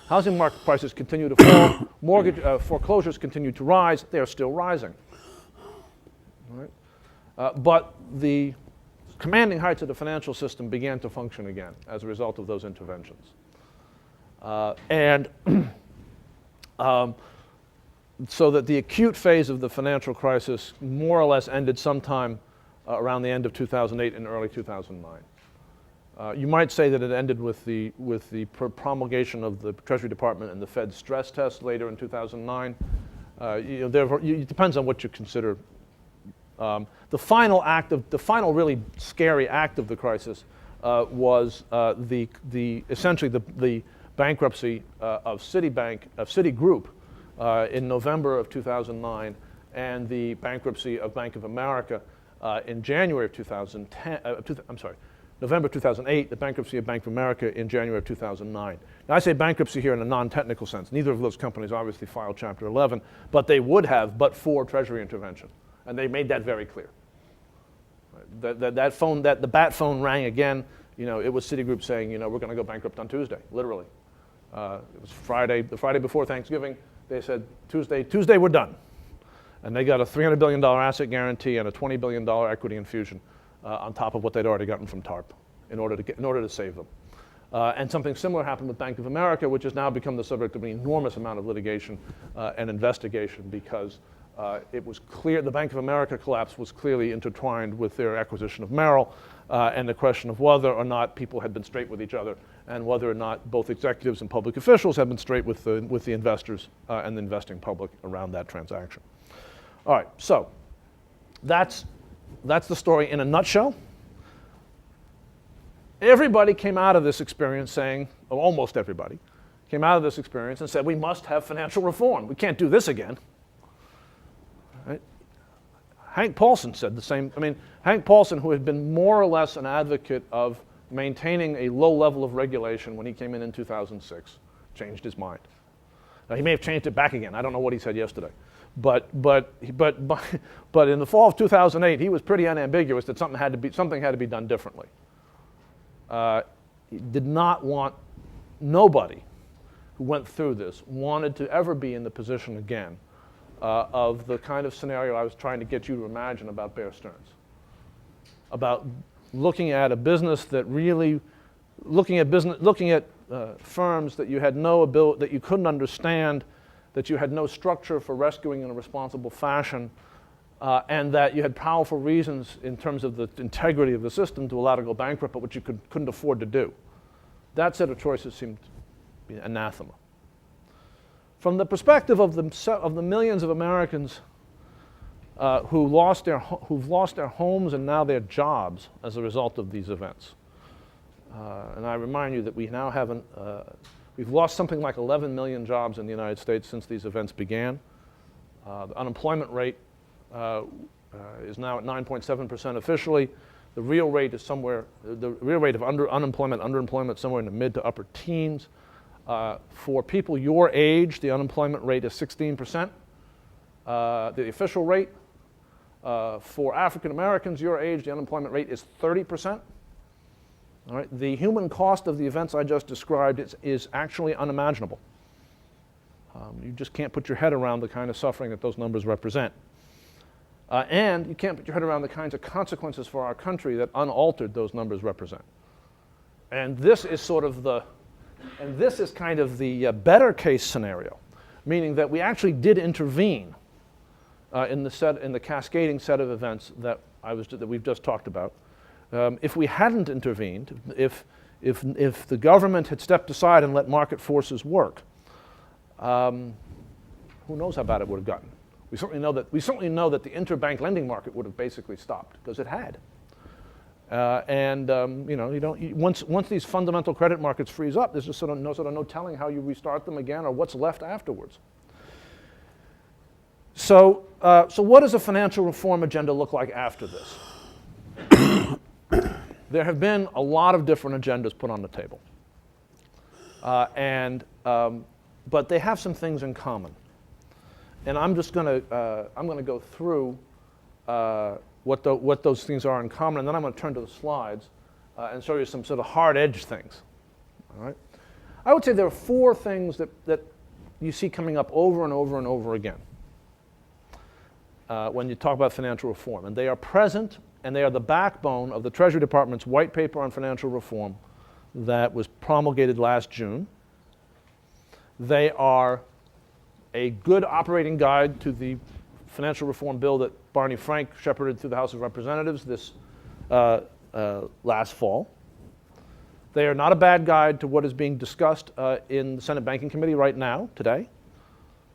Housing market prices continue to fall. Mortgage foreclosures continue to rise. They are still rising. All right? But the commanding heights of the financial system began to function again as a result of those interventions. So that the acute phase of the financial crisis more or less ended sometime around the end of 2008 and early 2009. You might say that it ended with the promulgation of the Treasury Department and the Fed stress test later in 2009. It depends on what you consider. The final really scary act of the crisis was essentially the bankruptcy of Citigroup in November of 2009, and the bankruptcy of Bank of America in January of 2010. November 2008, the bankruptcy of Bank of America in January of 2009. Now, I say bankruptcy here in a non-technical sense. Neither of those companies obviously filed Chapter 11, but they would have but for Treasury intervention, and they made that very clear. The bat phone rang again. It was Citigroup saying, we're going to go bankrupt on Tuesday, literally. It was the Friday before Thanksgiving. They said, Tuesday we're done. And they got a $300 billion asset guarantee and a $20 billion equity infusion on top of what they'd already gotten from TARP in order to save them. And something similar happened with Bank of America, which has now become the subject of an enormous amount of litigation and investigation because it was clear the Bank of America collapse was clearly intertwined with their acquisition of Merrill and the question of whether or not people had been straight with each other and whether or not both executives and public officials had been straight with the investors and the investing public around that transaction. All right, so that's the story in a nutshell. Everybody came out of this experience saying, or almost everybody, came out of this experience and said, we must have financial reform. We can't do this again. Right? Hank Paulson said the same. Hank Paulson, who had been more or less an advocate of maintaining a low level of regulation when he came in 2006, changed his mind. Now, he may have changed it back again. I don't know what he said yesterday. But in the fall of 2008, he was pretty unambiguous that something had to be done differently. He did not want, nobody who went through this wanted to ever be in the position again of the kind of scenario I was trying to get you to imagine about Bear Stearns. About looking at a business that really, looking at firms that you had no ability, that you couldn't understand, that you had no structure for rescuing in a responsible fashion, and that you had powerful reasons in terms of the integrity of the system to allow to go bankrupt, but which you couldn't afford to do. That set of choices seemed to be anathema. From the perspective of the millions of Americans who've lost their homes and now their jobs as a result of these events, and I remind you that we now haven't. We've lost something like 11 million jobs in the United States since these events began. The unemployment rate is now at 9.7% officially. The real rate is somewhere, the real rate of underemployment somewhere in the mid to upper teens. For people your age, the unemployment rate is 16%, the official rate. For African Americans your age, the unemployment rate is 30%. All right? The human cost of the events I just described is actually unimaginable. You just can't put your head around the kind of suffering that those numbers represent. And you can't put your head around the kinds of consequences for our country that unaltered those numbers represent. And this is kind of the better case scenario, meaning that we actually did intervene in the cascading set of events that we've just talked about. If we hadn't intervened, if the government had stepped aside and let market forces work, who knows how bad it would have gotten? We certainly know that the interbank lending market would have basically stopped, because it had. Once these fundamental credit markets freeze up, there's just no telling how you restart them again or what's left afterwards. So what does a financial reform agenda look like after this? There have been a lot of different agendas put on the table, but they have some things in common. And I'm going to go through what those things are in common, and then I'm going to turn to the slides and show you some sort of hard-edged things. All right? I would say there are 4 things that you see coming up over and over and over again when you talk about financial reform. And they are present, and they are the backbone of the Treasury Department's white paper on financial reform that was promulgated last June. They are a good operating guide to the financial reform bill that Barney Frank shepherded through the House of Representatives this last fall. They are not a bad guide to what is being discussed in the Senate Banking Committee right now, today,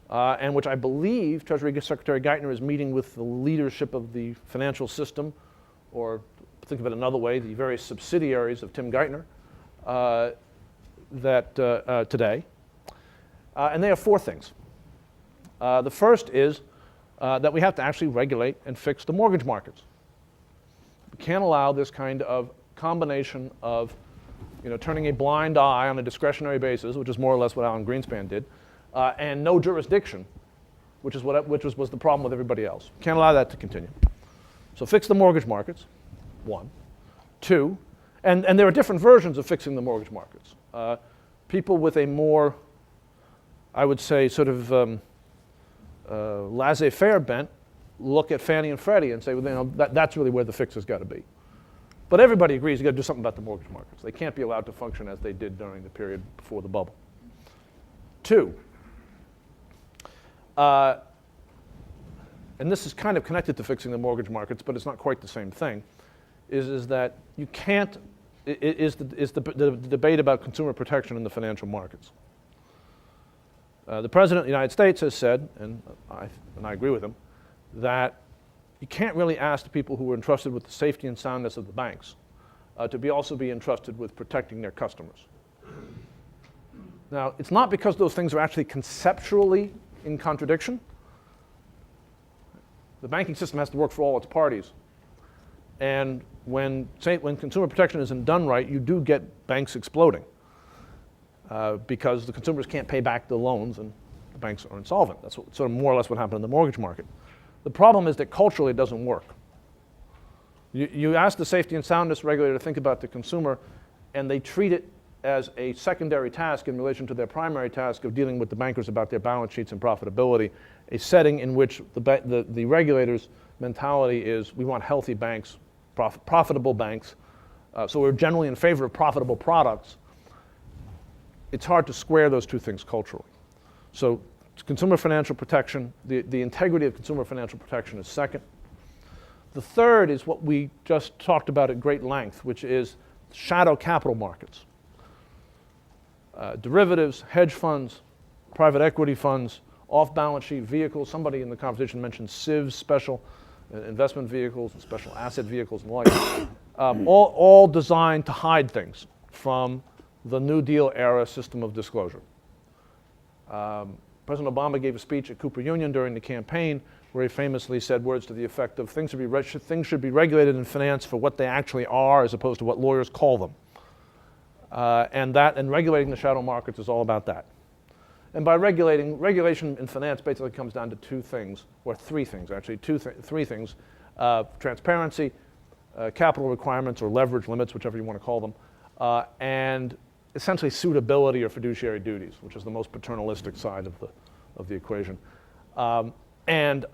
and which I believe Treasury Secretary Geithner is meeting with the leadership of the financial system, or think of it another way, the various subsidiaries of Tim Geithner today. And they have 4 things. The first is that we have to actually regulate and fix the mortgage markets. We can't allow this kind of combination of turning a blind eye on a discretionary basis, which is more or less what Alan Greenspan did, and no jurisdiction, which was the problem with everybody else. Can't allow that to continue. So fix the mortgage markets, 1. 2, and there are different versions of fixing the mortgage markets. People with a more, I would say, sort of laissez-faire bent look at Fannie and Freddie and say, well, that's really where the fix has got to be. But everybody agrees you've got to do something about the mortgage markets. They can't be allowed to function as they did during the period before the bubble. 2, and this is kind of connected to fixing the mortgage markets, but it's not quite the same thing, is that you can't, is the debate about consumer protection in the financial markets. The President of the United States has said, and I agree with him, that you can't really ask the people who are entrusted with the safety and soundness of the banks to also be entrusted with protecting their customers. Now, it's not because those things are actually conceptually in contradiction. The banking system has to work for all its parties. And when consumer protection isn't done right, you do get banks exploding. Because the consumers can't pay back the loans and the banks are insolvent. That's sort of more or less what happened in the mortgage market. The problem is that culturally it doesn't work. You ask the safety and soundness regulator to think about the consumer, and they treat it as a secondary task in relation to their primary task of dealing with the bankers about their balance sheets and profitability, a setting in which the regulator's mentality is we want healthy banks, profitable banks, so we're generally in favor of profitable products. It's hard to square those 2 things culturally. So consumer financial protection, the integrity of consumer financial protection is second. The third is what we just talked about at great length, which is shadow capital markets. Derivatives, hedge funds, private equity funds, off-balance sheet vehicles. Somebody in the conversation mentioned SIVs, special investment vehicles and special asset vehicles and the like. All designed to hide things from the New Deal era system of disclosure. President Obama gave a speech at Cooper Union during the campaign where he famously said words to the effect of things should be regulated in finance for what they actually are as opposed to what lawyers call them. And regulating the shadow markets is all about that. And by regulation in finance basically comes down to 2 things, or 3 things actually, 3 things. transparency, capital requirements or leverage limits, whichever you want to call them, and essentially suitability or fiduciary duties, which is the most paternalistic side of the equation. And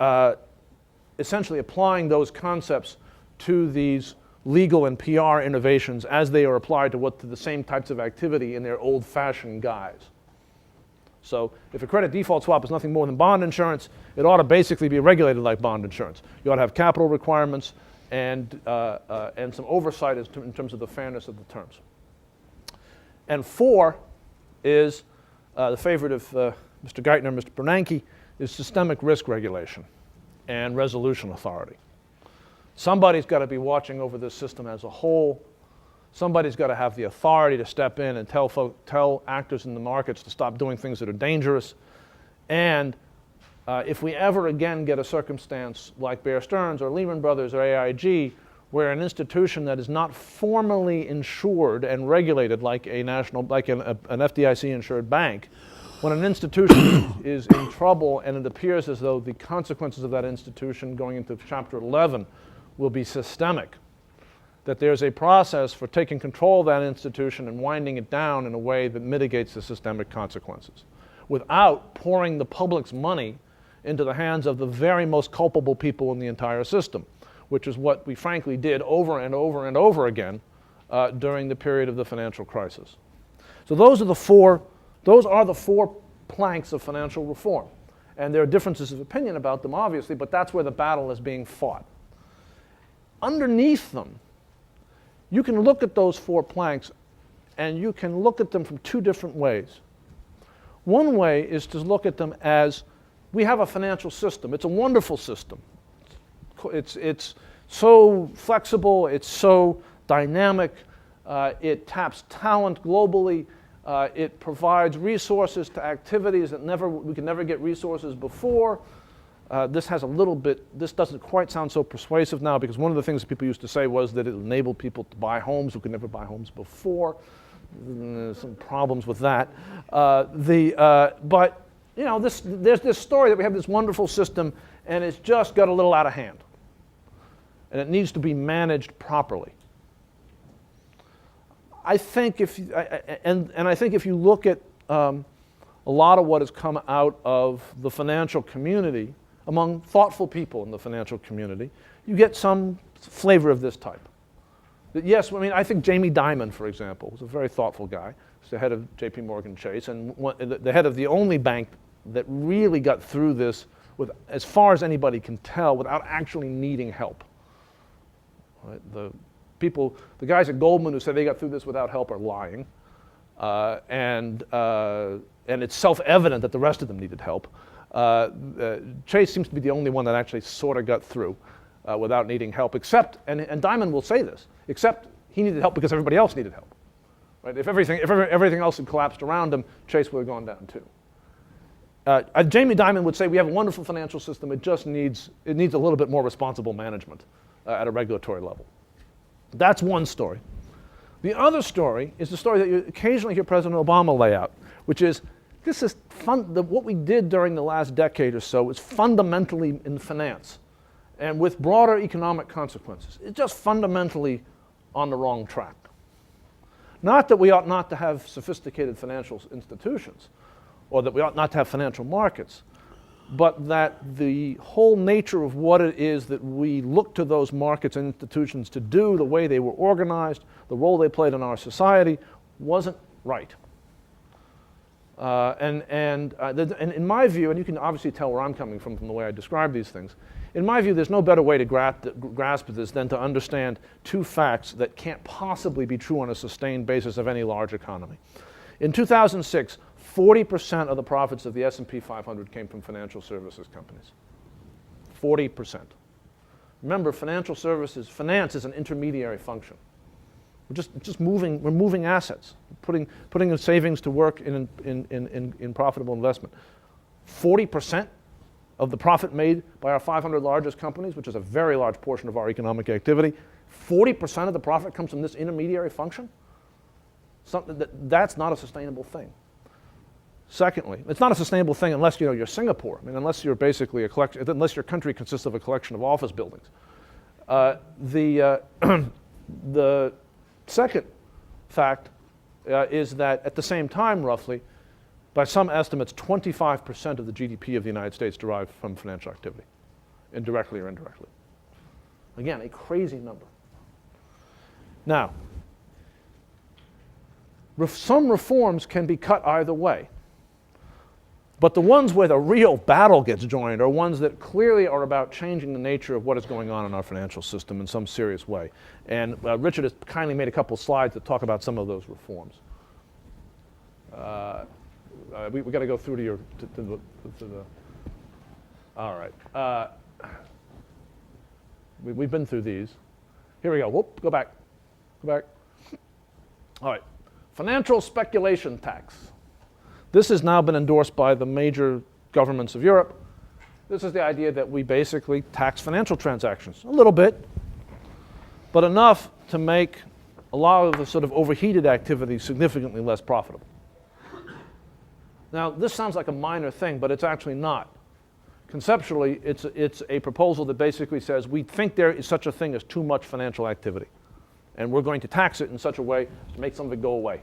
essentially applying those concepts to these legal and PR innovations as they are applied to the same types of activity in their old-fashioned guise. So if a credit default swap is nothing more than bond insurance, it ought to basically be regulated like bond insurance. You ought to have capital requirements and some oversight in terms of the fairness of the terms. And 4 is the favorite of Mr. Geithner and Mr. Bernanke, is systemic risk regulation and resolution authority. Somebody's got to be watching over this system as a whole. Somebody's got to have the authority to step in and tell actors in the markets to stop doing things that are dangerous. And if we ever again get a circumstance like Bear Stearns or Lehman Brothers or AIG, where an institution that is not formally insured and regulated like an FDIC-insured bank, when an institution is in trouble and it appears as though the consequences of that institution going into Chapter 11 will be systemic, that there's a process for taking control of that institution and winding it down in a way that mitigates the systemic consequences without pouring the public's money into the hands of the very most culpable people in the entire system, which is what we frankly did over and over and over again during the period of the financial crisis. So those are the four planks of financial reform. And there are differences of opinion about them, obviously, but that's where the battle is being fought. Underneath them, you can look at those 4 planks and you can look at them from 2 different ways. One way is to look at them as we have a financial system. It's a wonderful system. It's so flexible, it's so dynamic, it taps talent globally, it provides resources to activities that we could never get resources before. This doesn't quite sound so persuasive now, because one of the things that people used to say was that it enabled people to buy homes who could never buy homes before. There's some problems with that. But there's this story that we have this wonderful system and it's just got a little out of hand. And it needs to be managed properly. I think if you look at a lot of what has come out of the financial community, among thoughtful people in the financial community, you get some flavor of this type. That yes, I mean, I think Jamie Dimon, for example, was a very thoughtful guy. He's the head of J.P. Morgan Chase and the head of the only bank that really got through this, with, as far as anybody can tell, without actually needing help. Right? The guys at Goldman who say they got through this without help are lying. And it's self-evident that the rest of them needed help. Chase seems to be the only one that actually sort of got through without needing help, except, and Dimon will say this, except he needed help because everybody else needed help. Right? If everything else had collapsed around him, Chase would have gone down too. Jamie Dimon would say we have a wonderful financial system, it needs a little bit more responsible management at a regulatory level. That's one story. The other story is the story that you occasionally hear President Obama lay out, which is what we did during the last decade or so is fundamentally in finance and with broader economic consequences. It's just fundamentally on the wrong track. Not that we ought not to have sophisticated financial institutions or that we ought not to have financial markets, but that the whole nature of what it is that we look to those markets and institutions to do, the way they were organized, the role they played in our society, wasn't right. And in my view, and you can obviously tell where I'm coming from the way I describe these things, in my view, there's no better way to grasp this than to understand 2 facts that can't possibly be true on a sustained basis of any large economy. In 2006, 40% of the profits of the S&P 500 came from financial services companies. 40%. Remember, finance is an intermediary function. We're moving assets, putting the savings to work in profitable investment. 40% of the profit made by our 500 largest companies, which is a very large portion of our economic activity, 40% of the profit comes from this intermediary function? That's not a sustainable thing. Secondly, it's not a sustainable thing unless you're Singapore. I mean, unless you're basically unless your country consists of a collection of office buildings. The second fact is that at the same time, roughly, by some estimates, 25% of the GDP of the United States derived from financial activity, indirectly or indirectly. Again, a crazy number. Now, some reforms can be cut either way. But the ones where the real battle gets joined are ones that clearly are about changing the nature of what is going on in our financial system in some serious way. And Richard has kindly made a couple slides that talk about some of those reforms. We got to go through to the. All right. We've been through these. Here we go. Whoop, go back. Go back. All right. Financial speculation tax. This has now been endorsed by the major governments of Europe. This is the idea that we basically tax financial transactions, a little bit, but enough to make a lot of the sort of overheated activity significantly less profitable. Now, this sounds like a minor thing, but it's actually not. Conceptually, it's a proposal that basically says we think there is such a thing as too much financial activity, and we're going to tax it in such a way to make some of it go away.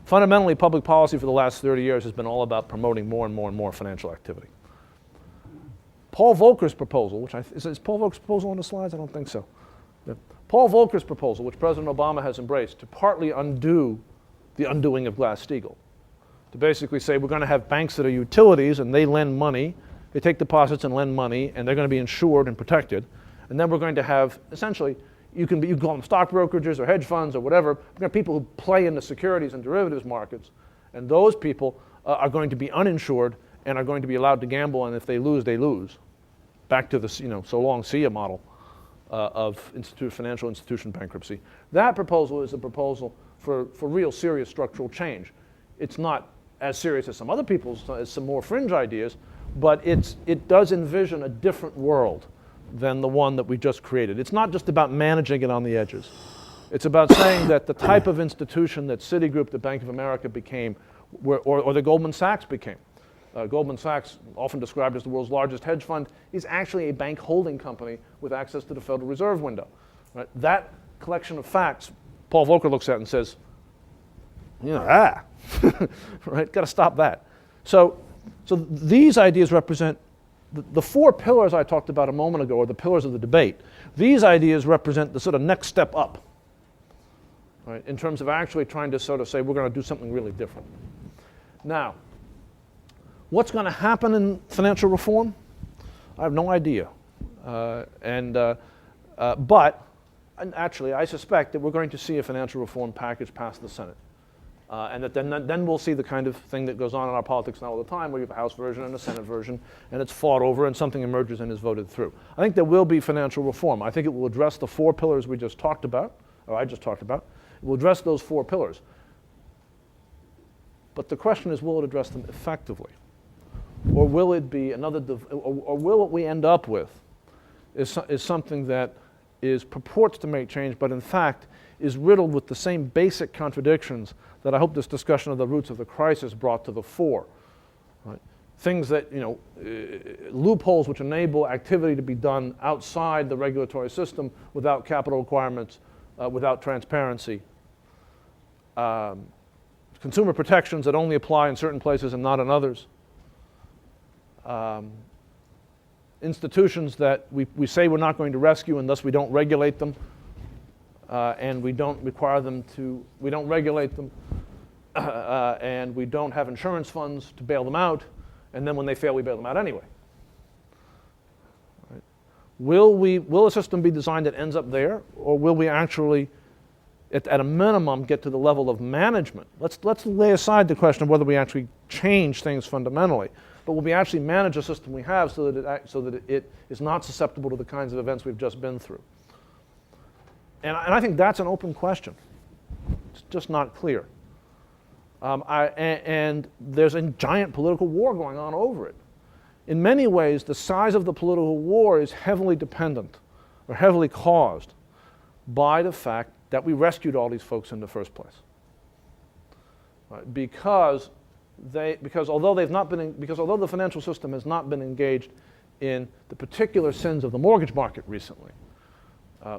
Fundamentally, public policy for the last 30 years has been all about promoting more and more and more financial activity. Paul Volcker's proposal, which is Paul Volcker's proposal on the slides? I don't think so. Yeah. Paul Volcker's proposal, which President Obama has embraced, to partly undo the undoing of Glass-Steagall, to basically say we're going to have banks that are utilities and they lend money, they take deposits and lend money, and they're going to be insured and protected, and then we're going to have essentially. You can call them stock brokerages or hedge funds or whatever. We're going to have people who play in the securities and derivatives markets, and those people are going to be uninsured and are going to be allowed to gamble, and if they lose, they lose. Back to the so long see ya model of financial institution bankruptcy. That proposal is a proposal for real serious structural change. It's not as serious as some other people's, as some more fringe ideas, but it does envision a different world than the one that we just created. It's not just about managing it on the edges. It's about saying that the type of institution that Citigroup, the Bank of America became, or the Goldman Sachs became. Goldman Sachs, often described as the world's largest hedge fund, is actually a bank holding company with access to the Federal Reserve window. Right? That collection of facts, Paul Volcker looks at and says, right, got to stop that. So these ideas represent the four pillars I talked about a moment ago, or the pillars of the debate. These ideas represent the sort of next step up, right, in terms of actually trying to sort of say we're going to do something really different. Now, what's going to happen in financial reform? I have no idea. But actually, I suspect that we're going to see a financial reform package pass the Senate. And that then we'll see the kind of thing that goes on in our politics now all the time, where you have a House version and a Senate version, and it's fought over, and something emerges and is voted through. I think there will be financial reform. I think it will address the four pillars we just talked about, or I just talked about. It will address those four pillars. But the question is, will it address them effectively? Or will it be another, or will what we end up with is something that purports to make change, but in fact is riddled with the same basic contradictions that I hope this discussion of the roots of the crisis brought to the fore. Right? Things that, loopholes which enable activity to be done outside the regulatory system without capital requirements, without transparency. Consumer protections that only apply in certain places and not in others. Institutions that we say we're not going to rescue and thus we don't regulate them. And we don't require them to, we don't regulate them, and we don't have insurance funds to bail them out, and then when they fail, we bail them out anyway. Right. Will a system be designed that ends up there, or will we actually, at a minimum, get to the level of management? Let's lay aside the question of whether we actually change things fundamentally, but will we actually manage the system we have so that it is not susceptible to the kinds of events we've just been through? And I think that's an open question. It's just not clear. And there's a giant political war going on over it. In many ways, the size of the political war is heavily dependent, or heavily caused, by the fact that we rescued all these folks in the first place. Right? Because although the financial system has not been engaged in the particular sins of the mortgage market recently,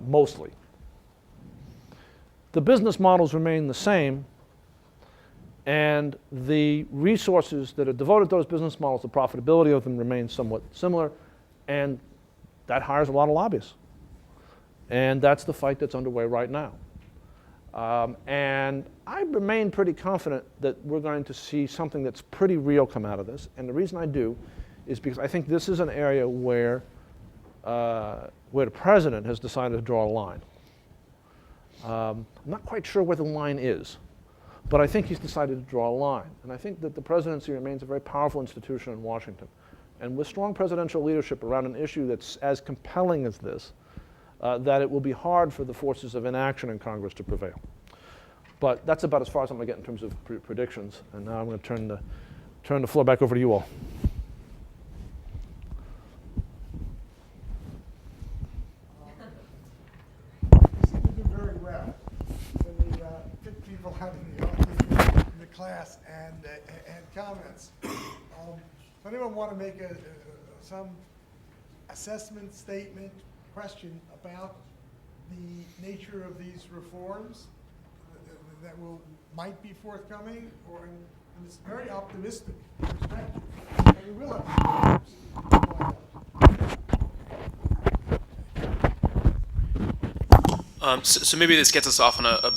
mostly. The business models remain the same, and the resources that are devoted to those business models, the profitability of them remains somewhat similar, and that hires a lot of lobbyists. And that's the fight that's underway right now. And I remain pretty confident that we're going to see something that's pretty real come out of this. And the reason I do is because I think this is an area where the president has decided to draw a line. I'm not quite sure where the line is, but I think he's decided to draw a line. And I think that the presidency remains a very powerful institution in Washington. And with strong presidential leadership around an issue that's as compelling as this, that it will be hard for the forces of inaction in Congress to prevail. But that's about as far as I'm going to get in terms of predictions. And now I'm going to turn the floor back over to you all. You seem to do very well. So we pick people out in the class and comments. Does anyone want to make some assessment, statement, question about the nature of these reforms that might be forthcoming, or in this very optimistic perspective? And we will have So maybe this gets us off on a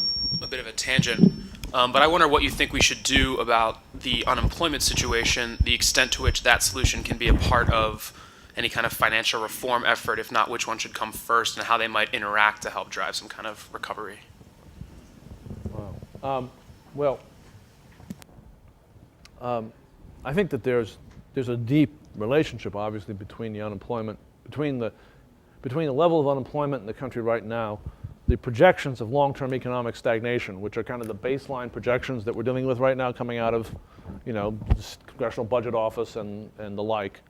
bit of a tangent, but I wonder what you think we should do about the unemployment situation, the extent to which that solution can be a part of any kind of financial reform effort, if not which one should come first, and how they might interact to help drive some kind of recovery. Wow. I think that there's a deep relationship, obviously, between the unemployment, between the level of unemployment in the country right now, the projections of long-term economic stagnation, which are kind of the baseline projections that we're dealing with right now, coming out of, the Congressional Budget Office and the like.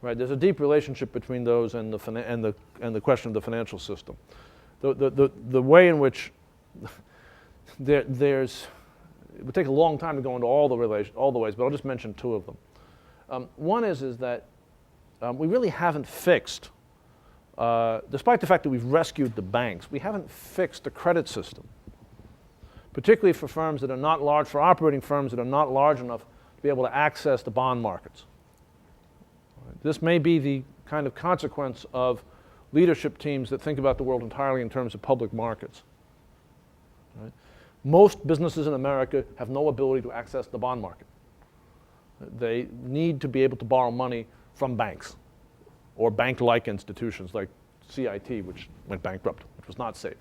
Right? There's a deep relationship between those and the question of the financial system. The way in which there's it would take a long time to go into all the ways, but I'll just mention two of them. One is that we really haven't fixed, despite the fact that we've rescued the banks, we haven't fixed the credit system, particularly for firms that are not large, for operating firms that are not large enough to be able to access the bond markets. This may be the kind of consequence of leadership teams that think about the world entirely in terms of public markets. Right? Most businesses in America have no ability to access the bond market. They need to be able to borrow money from banks or bank-like institutions like CIT, which went bankrupt, which was not saved.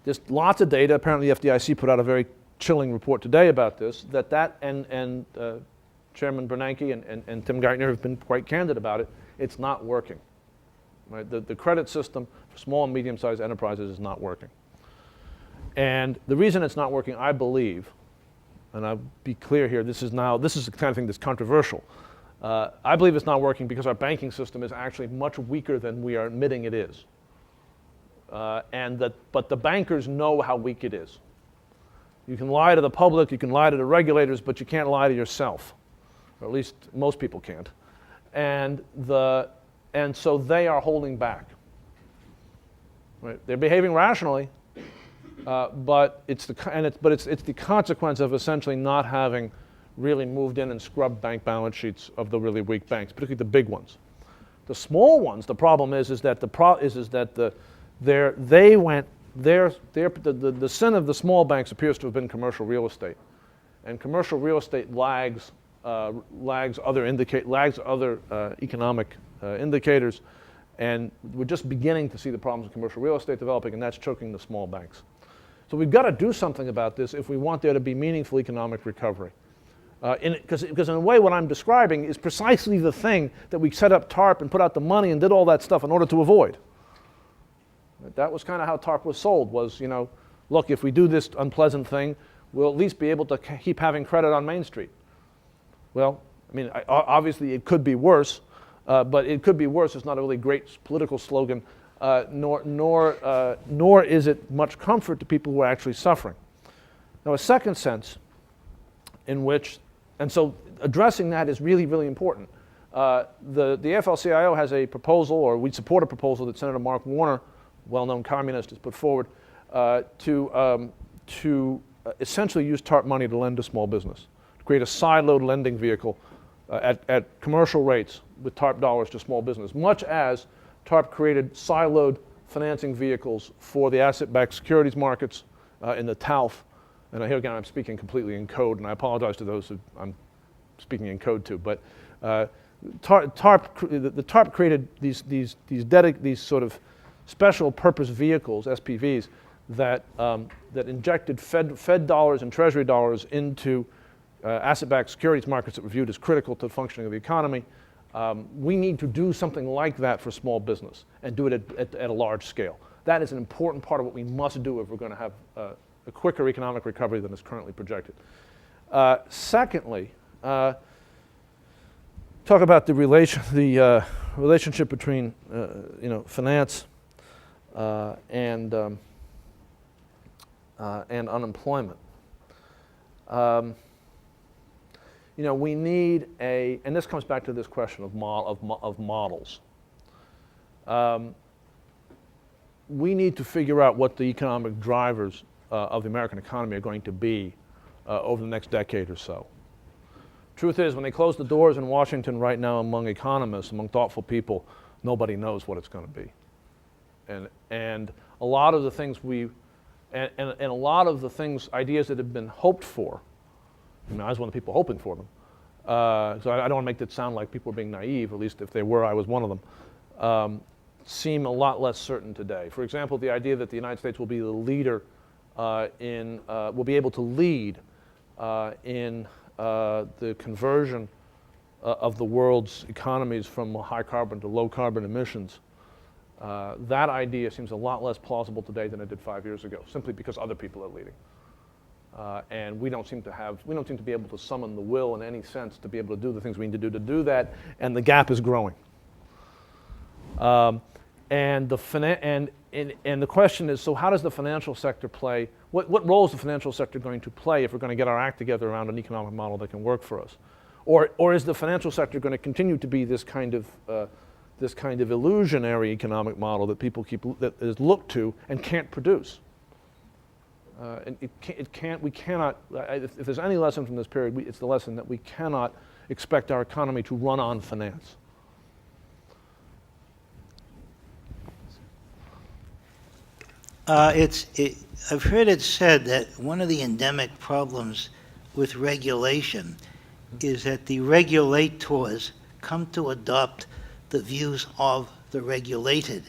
There's lots of data. Apparently, the FDIC put out a very chilling report today about this, and Chairman Bernanke and Tim Geithner have been quite candid about it. It's not working. Right? The credit system for small and medium-sized enterprises is not working. And the reason it's not working, I believe, and I'll be clear here, this is the kind of thing that's controversial. I believe it's not working because our banking system is actually much weaker than we are admitting it is. But the bankers know how weak it is. You can lie to the public, you can lie to the regulators, but you can't lie to yourself. Or at least most people can't. And so they are holding back. Right? They're behaving rationally, but it's the consequence of essentially not having really moved in and scrubbed bank balance sheets of the really weak banks, particularly the big ones. The small ones, the problem is that the sin of the small banks appears to have been commercial real estate, and commercial real estate lags other economic indicators, and we're just beginning to see the problems of commercial real estate developing, and that's choking the small banks. So we've got to do something about this if we want there to be meaningful economic recovery. Because in a way what I'm describing is precisely the thing that we set up TARP and put out the money and did all that stuff in order to avoid. That was kind of how TARP was sold, was, look, if we do this unpleasant thing, we'll at least be able to keep having credit on Main Street. Well, obviously it could be worse, but it could be worse. It's not a really great political slogan, nor is it much comfort to people who are actually suffering. Now, a second sense in which, And so addressing that is really, really important. The AFL-CIO has a proposal, or we support a proposal that Senator Mark Warner, well-known communist, has put forward to essentially use TARP money to lend to small business, to create a sideload lending vehicle at commercial rates with TARP dollars to small business, much as TARP created siloed financing vehicles for the asset-backed securities markets in the TALF. And here again, I'm speaking completely in code, and I apologize to those who I'm speaking in code to. But the TARP created these sort of special purpose vehicles, SPVs, that injected Fed dollars and Treasury dollars into asset-backed securities markets that were viewed as critical to the functioning of the economy. We need to do something like that for small business and do it at a large scale. That is an important part of what we must do if we're going to have a quicker economic recovery than is currently projected. Secondly, talk about the relationship between finance and unemployment. We need and this comes back to this question of models. We need to figure out what the economic drivers of the American economy are going to be over the next decade or so. Truth is, when they close the doors in Washington right now among economists, among thoughtful people, nobody knows what it's going to be. And a lot of the things ideas that have been hoped for, I was one of the people hoping for them. So I don't want to make it sound like people are being naive, at least if they were, I was one of them, seem a lot less certain today. For example, the idea that the United States will be the leader will be able to lead in the conversion of the world's economies from high carbon to low carbon emissions. That idea seems a lot less plausible today than it did 5 years ago, simply because other people are leading. And we don't seem to be able to summon the will in any sense to be able to do the things we need to do that, and the gap is growing. And the question is, so how does the financial sector play? What role is the financial sector going to play if we're going to get our act together around an economic model that can work for us? Or is the financial sector going to continue to be this kind of illusionary economic model that that is looked to and can't produce? We cannot. If there's any lesson from this period, it's the lesson that we cannot expect our economy to run on finance. I've heard it said that one of the endemic problems with regulation is that the regulators come to adopt the views of the regulated,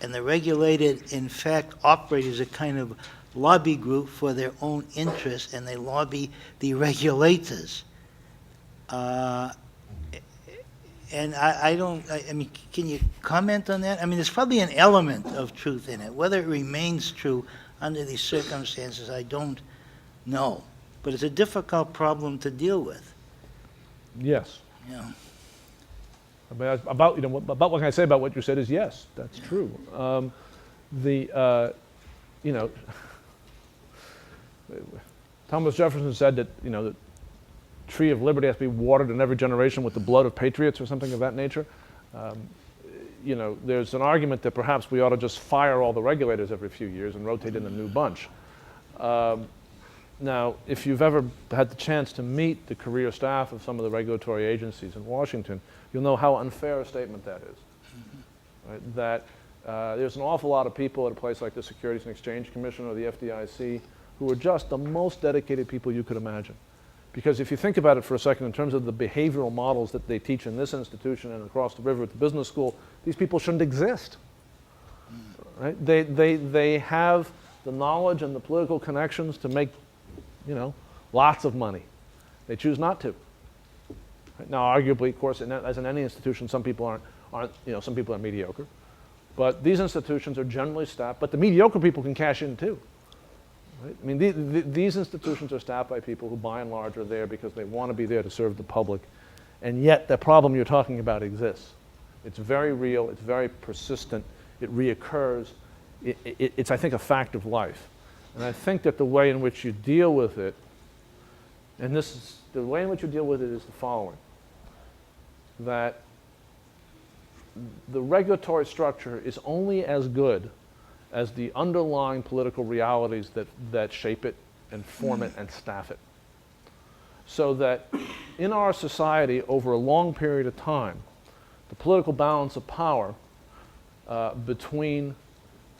and the regulated, in fact, operate as a kind of lobby group for their own interests, and they lobby the regulators. And I mean, can you comment on that? I mean, there's probably an element of truth in it. Whether it remains true under these circumstances, I don't know. But it's a difficult problem to deal with. Yes. Yeah. I mean, about what can I say about what you said is yes, that's true. Thomas Jefferson said that the tree of liberty has to be watered in every generation with the blood of patriots or something of that nature. There's an argument that perhaps we ought to just fire all the regulators every few years and rotate in a new bunch. Now, if you've ever had the chance to meet the career staff of some of the regulatory agencies in Washington, you'll know how unfair a statement that is. Right? That there's an awful lot of people at a place like the Securities and Exchange Commission or the FDIC who are just the most dedicated people you could imagine. Because if you think about it for a second in terms of the behavioral models that they teach in this institution and across the river at the business school, these people shouldn't exist. Right? They have the knowledge and the political connections to make lots of money. They choose not to. Right? Now, arguably, of course, as in any institution, some people aren't some people are mediocre. But these institutions are generally staffed, but the mediocre people can cash in too. Right? I mean, these institutions are staffed by people who, by and large, are there because they want to be there to serve the public. And yet, the problem you're talking about exists. It's very real. It's very persistent. It reoccurs. It's, I think, a fact of life. And I think that the way in which you deal with it And this is, the way in which you deal with it is the following, that the regulatory structure is only as good as the underlying political realities that shape it and form it and staff it. So that in our society, over a long period of time, the political balance of power between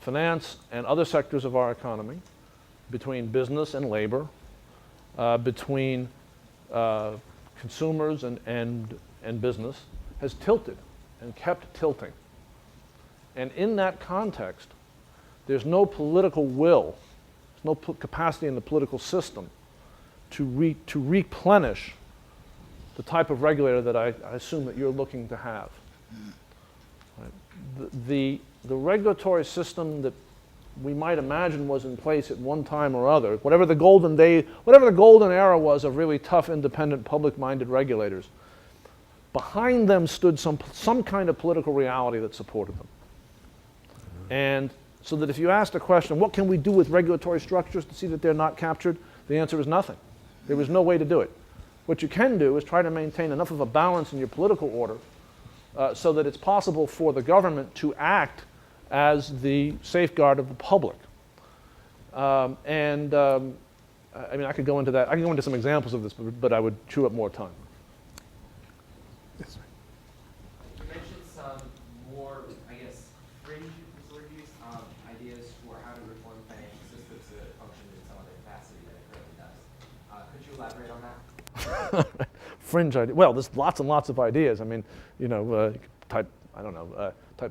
finance and other sectors of our economy, between business and labor, between consumers and business, has tilted and kept tilting. And in that context, there's no political will, there's no capacity in the political system to replenish the type of regulator that I assume that you're looking to have. Right? The regulatory system that we might imagine was in place at one time or other, whatever the golden era was of really tough, independent, public-minded regulators, behind them stood some kind of political reality that supported them. And so that if you asked a question, what can we do with regulatory structures to see that they're not captured? The answer is nothing. There was no way to do it. What you can do is try to maintain enough of a balance in your political order so that it's possible for the government to act as the safeguard of the public. I mean, I could go into that. I can go into some examples of this, but I would chew up more time. Yes, sir. You mentioned some more, I guess, fringe sort of use ideas for how to reform financial systems so that it function in some other capacity that it currently does. Could you elaborate on that? Fringe idea. Well, there's lots and lots of ideas. I mean, you know, type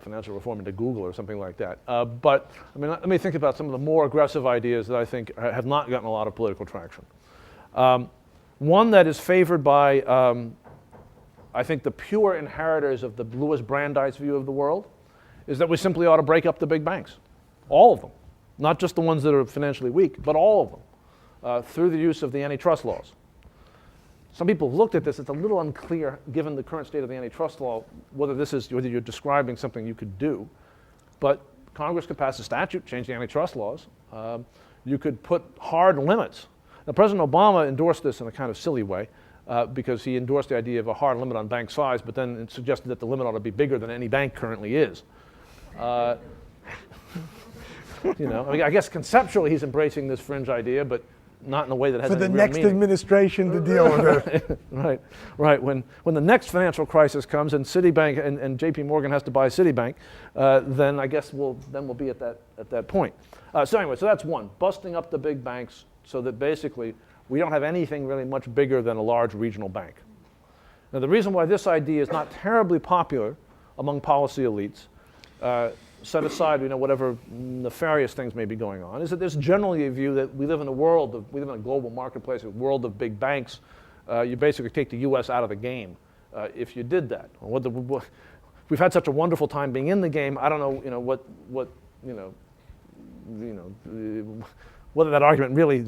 financial reform into Google or something like that. But I mean, let me think about some of the more aggressive ideas that I think have not gotten a lot of political traction. One that is favored by, I think, the pure inheritors of the Louis Brandeis view of the world is that we simply ought to break up the big banks, all of them, not just the ones that are financially weak, but all of them, through the use of the antitrust laws. Some people have looked at this. It's a little unclear, given the current state of the antitrust law, whether you're describing something you could do. But Congress could pass a statute, change the antitrust laws. You could put hard limits. Now, President Obama endorsed this in a kind of silly way because he endorsed the idea of a hard limit on bank size, but then it suggested that the limit ought to be bigger than any bank currently is. You know, I mean, I guess conceptually he's embracing this fringe idea, but not in a way that has for the any real next meaning. administration to deal with it. Right. When the next financial crisis comes and Citibank and J.P. Morgan has to buy Citibank, then I guess we'll be at that point. So anyway, so that's one, busting up the big banks so that basically we don't have anything really much bigger than a large regional bank. Now the reason why this idea is not terribly popular among policy elites, set aside, you know, whatever nefarious things may be going on, is that there's generally a view that we live in a global marketplace, a world of big banks. You basically take the U.S. out of the game if you did that. We've had such a wonderful time being in the game. I don't know, you know, whether that argument really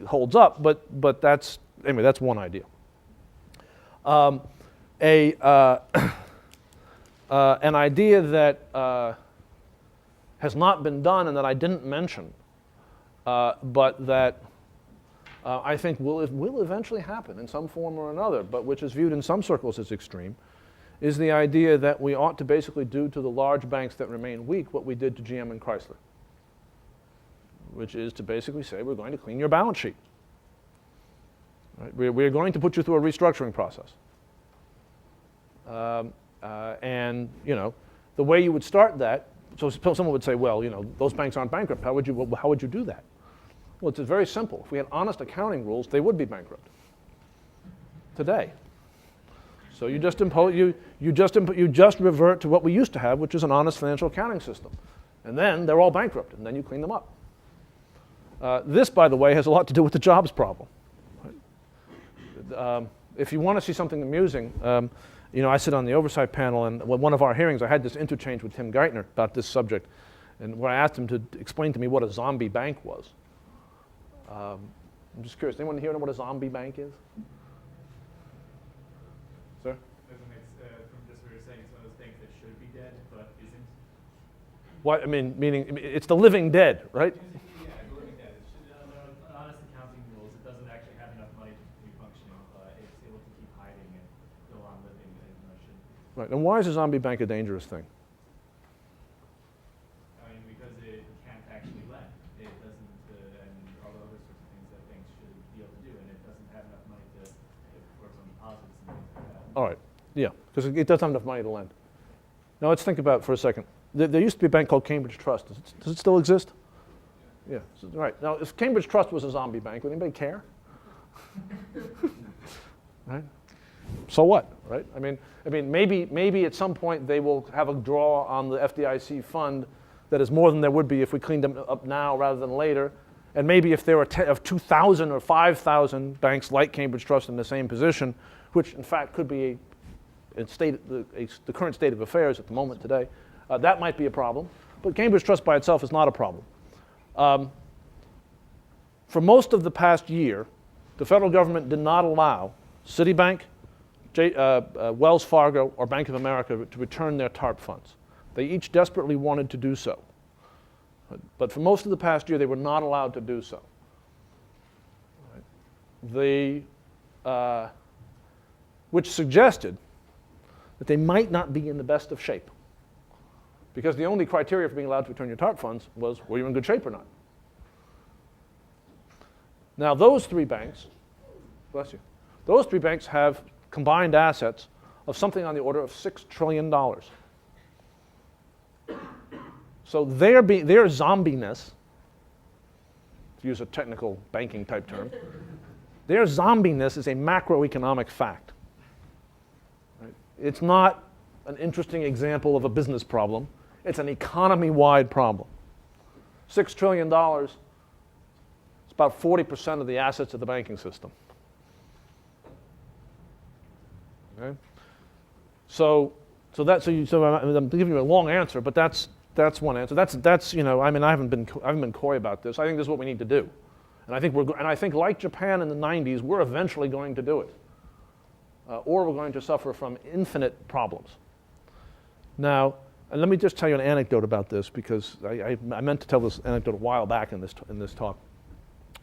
holds up, but that's anyway. That's one idea. An idea that has not been done and that I didn't mention, but that I think will eventually happen in some form or another, but which is viewed in some circles as extreme, is the idea that we ought to basically do to the large banks that remain weak what we did to GM and Chrysler, which is to basically say we're going to clean your balance sheet. Right? We're going to put you through a restructuring process. And, you know, the way you would start that, so someone would say, well, you know, those banks aren't bankrupt. How would you do that? Well, it's very simple. If we had honest accounting rules, they would be bankrupt today. So you just revert to what we used to have, which is an honest financial accounting system. And then they're all bankrupt, and then you clean them up. This, by the way, has a lot to do with the jobs problem. If you want to see something amusing, you know, I sit on the oversight panel, and at one of our hearings, I had this interchange with Tim Geithner about this subject, and where I asked him to explain to me what a zombie bank was. I'm just curious. Anyone here know what a zombie bank is? Sir? From just what you're saying, it's one of those banks that should be dead but isn't. What I mean, meaning it's the living dead, right? Yeah, the living dead. It should, honest accounting rules, it doesn't actually have enough money to be Right. And why is a zombie bank a dangerous thing? I mean, because it can't actually lend. It doesn't, and all the other sorts of things that banks should be able to do, and it doesn't have enough money to work on deposits and things like that. All right. Yeah, because it doesn't have enough money to lend. Now let's think about it for a second. There used to be a bank called Cambridge Trust. Does it still exist? Yeah. So, right. Now, if Cambridge Trust was a zombie bank, would anybody care? Right. So what? Right. I mean, maybe at some point they will have a draw on the FDIC fund that is more than there would be if we cleaned them up now rather than later. And maybe if there were 2,000 or 5,000 banks like Cambridge Trust in the same position, which in fact could be the current state of affairs at the moment today, that might be a problem. But Cambridge Trust by itself is not a problem. For most of the past year, the federal government did not allow Citibank, Wells Fargo, or Bank of America to return their TARP funds. They each desperately wanted to do so. But for most of the past year, they were not allowed to do so. Which suggested that they might not be in the best of shape. Because the only criteria for being allowed to return your TARP funds was, were you in good shape or not? Now those three banks, bless you, those three banks have combined assets of something on the order of $6 trillion. So their zombiness, to use a technical banking type term, their zombiness is a macroeconomic fact. Right? It's not an interesting example of a business problem. It's an economy-wide problem. $6 trillion is about 40% of the assets of the banking system. Okay? So I'm giving you a long answer, but that's one answer. That's I mean I haven't been coy about this. I think this is what we need to do, and I think like Japan in the 90s, we're eventually going to do it, or we're going to suffer from infinite problems. Now, and let me just tell you an anecdote about this because I meant to tell this anecdote a while back in this talk.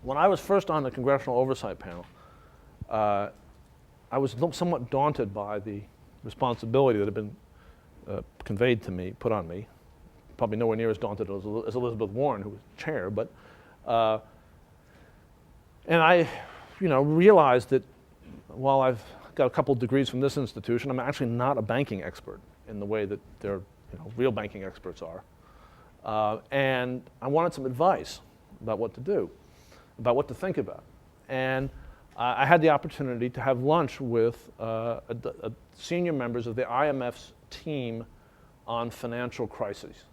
When I was first on the Congressional Oversight Panel, I was somewhat daunted by the responsibility that had been conveyed to me, put on me. Probably nowhere near as daunted as Elizabeth Warren, who was chair, but and I, realized that while I've got a couple of degrees from this institution, I'm actually not a banking expert in the way that their real banking experts are, and I wanted some advice about what to do, about what to think about, and I had the opportunity to have lunch with senior members of the IMF's team on financial crises.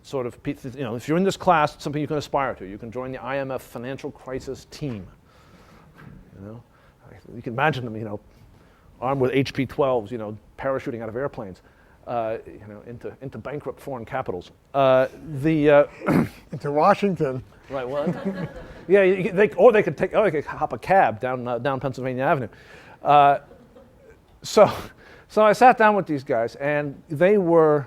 Sort of, if you're in this class, it's something you can aspire to. You can join the IMF financial crisis team. You can imagine them, armed with HP-12s, parachuting out of airplanes, into bankrupt foreign capitals. Into Washington. Right. Well, yeah. They could hop a cab down Pennsylvania Avenue. So I sat down with these guys, and they were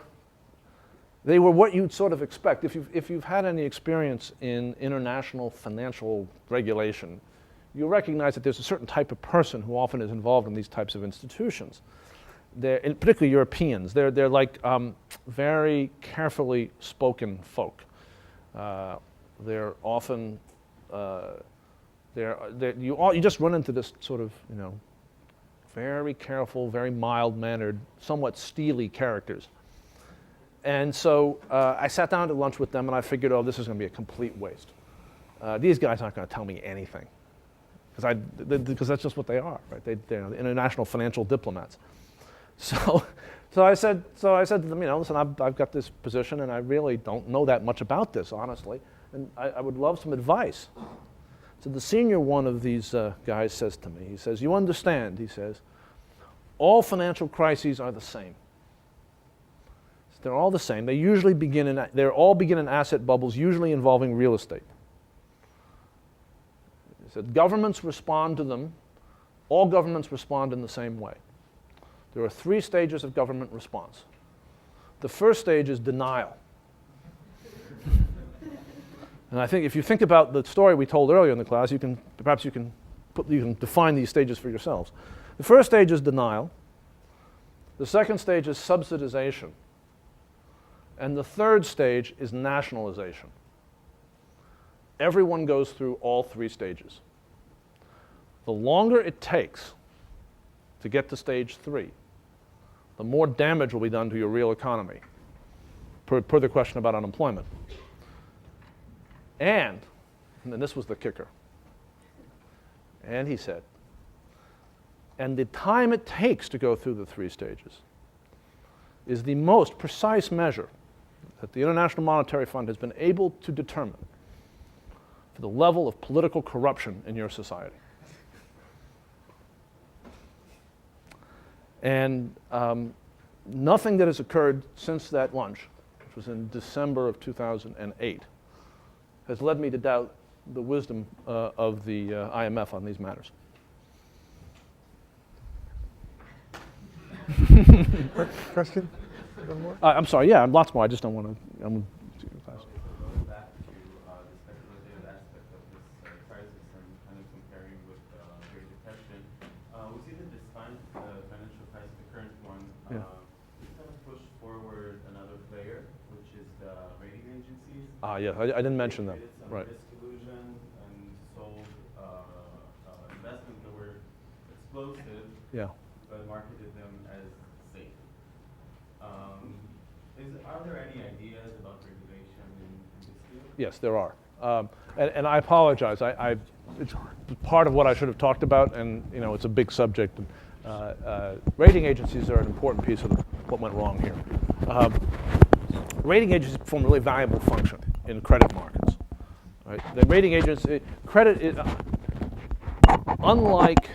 what you'd sort of expect if you've had any experience in international financial regulation. You recognize that there's a certain type of person who often is involved in these types of institutions. And particularly Europeans. They're like very carefully spoken folk. They're often you just run into this sort of very careful, very mild-mannered, somewhat steely characters. And so I sat down to lunch with them, and I figured, this is going to be a complete waste. These guys aren't going to tell me anything, because that's just what they are, right? They're international financial diplomats. So I said to them, listen, I've got this position, and I really don't know that much about this, honestly, and I would love some advice. So the senior one of these guys says to me, he says, you understand, he says, all financial crises are the same. They're all the same. They all begin in asset bubbles, usually involving real estate. He said, governments respond to them. All governments respond in the same way. There are 3 stages of government response. The first stage is denial. And I think if you think about the story we told earlier in the class, you can define these stages for yourselves. The first stage is denial. The second stage is subsidization. And the third stage is nationalization. Everyone goes through all three stages. The longer it takes to get to stage 3, the more damage will be done to your real economy, per the question about unemployment. And then this was the kicker. And he said, and the time it takes to go through the 3 stages is the most precise measure that the International Monetary Fund has been able to determine for the level of political corruption in your society. And nothing that has occurred since that lunch, which was in December of 2008, has led me to doubt the wisdom of the IMF on these matters. Question? One more? I'm sorry, yeah, lots more. I just don't want to. Going back to the speculative aspect of this crisis and kind of comparing with the Great Depression, we see that this financial crisis, the current one, Yeah. is kind of pushed forward another player, which is the rating agencies. Yeah, I didn't mention them. Created some Right. risk illusion and sold investments that were explosive, Yeah. but marketed them as safe. Are there any ideas about regulation in this field? Yes, there are. And I apologize. It's part of what I should have talked about, and it's a big subject. Rating agencies are an important piece of what went wrong here. Rating agencies perform a really valuable function in credit markets. Right? The rating agency credit is unlike.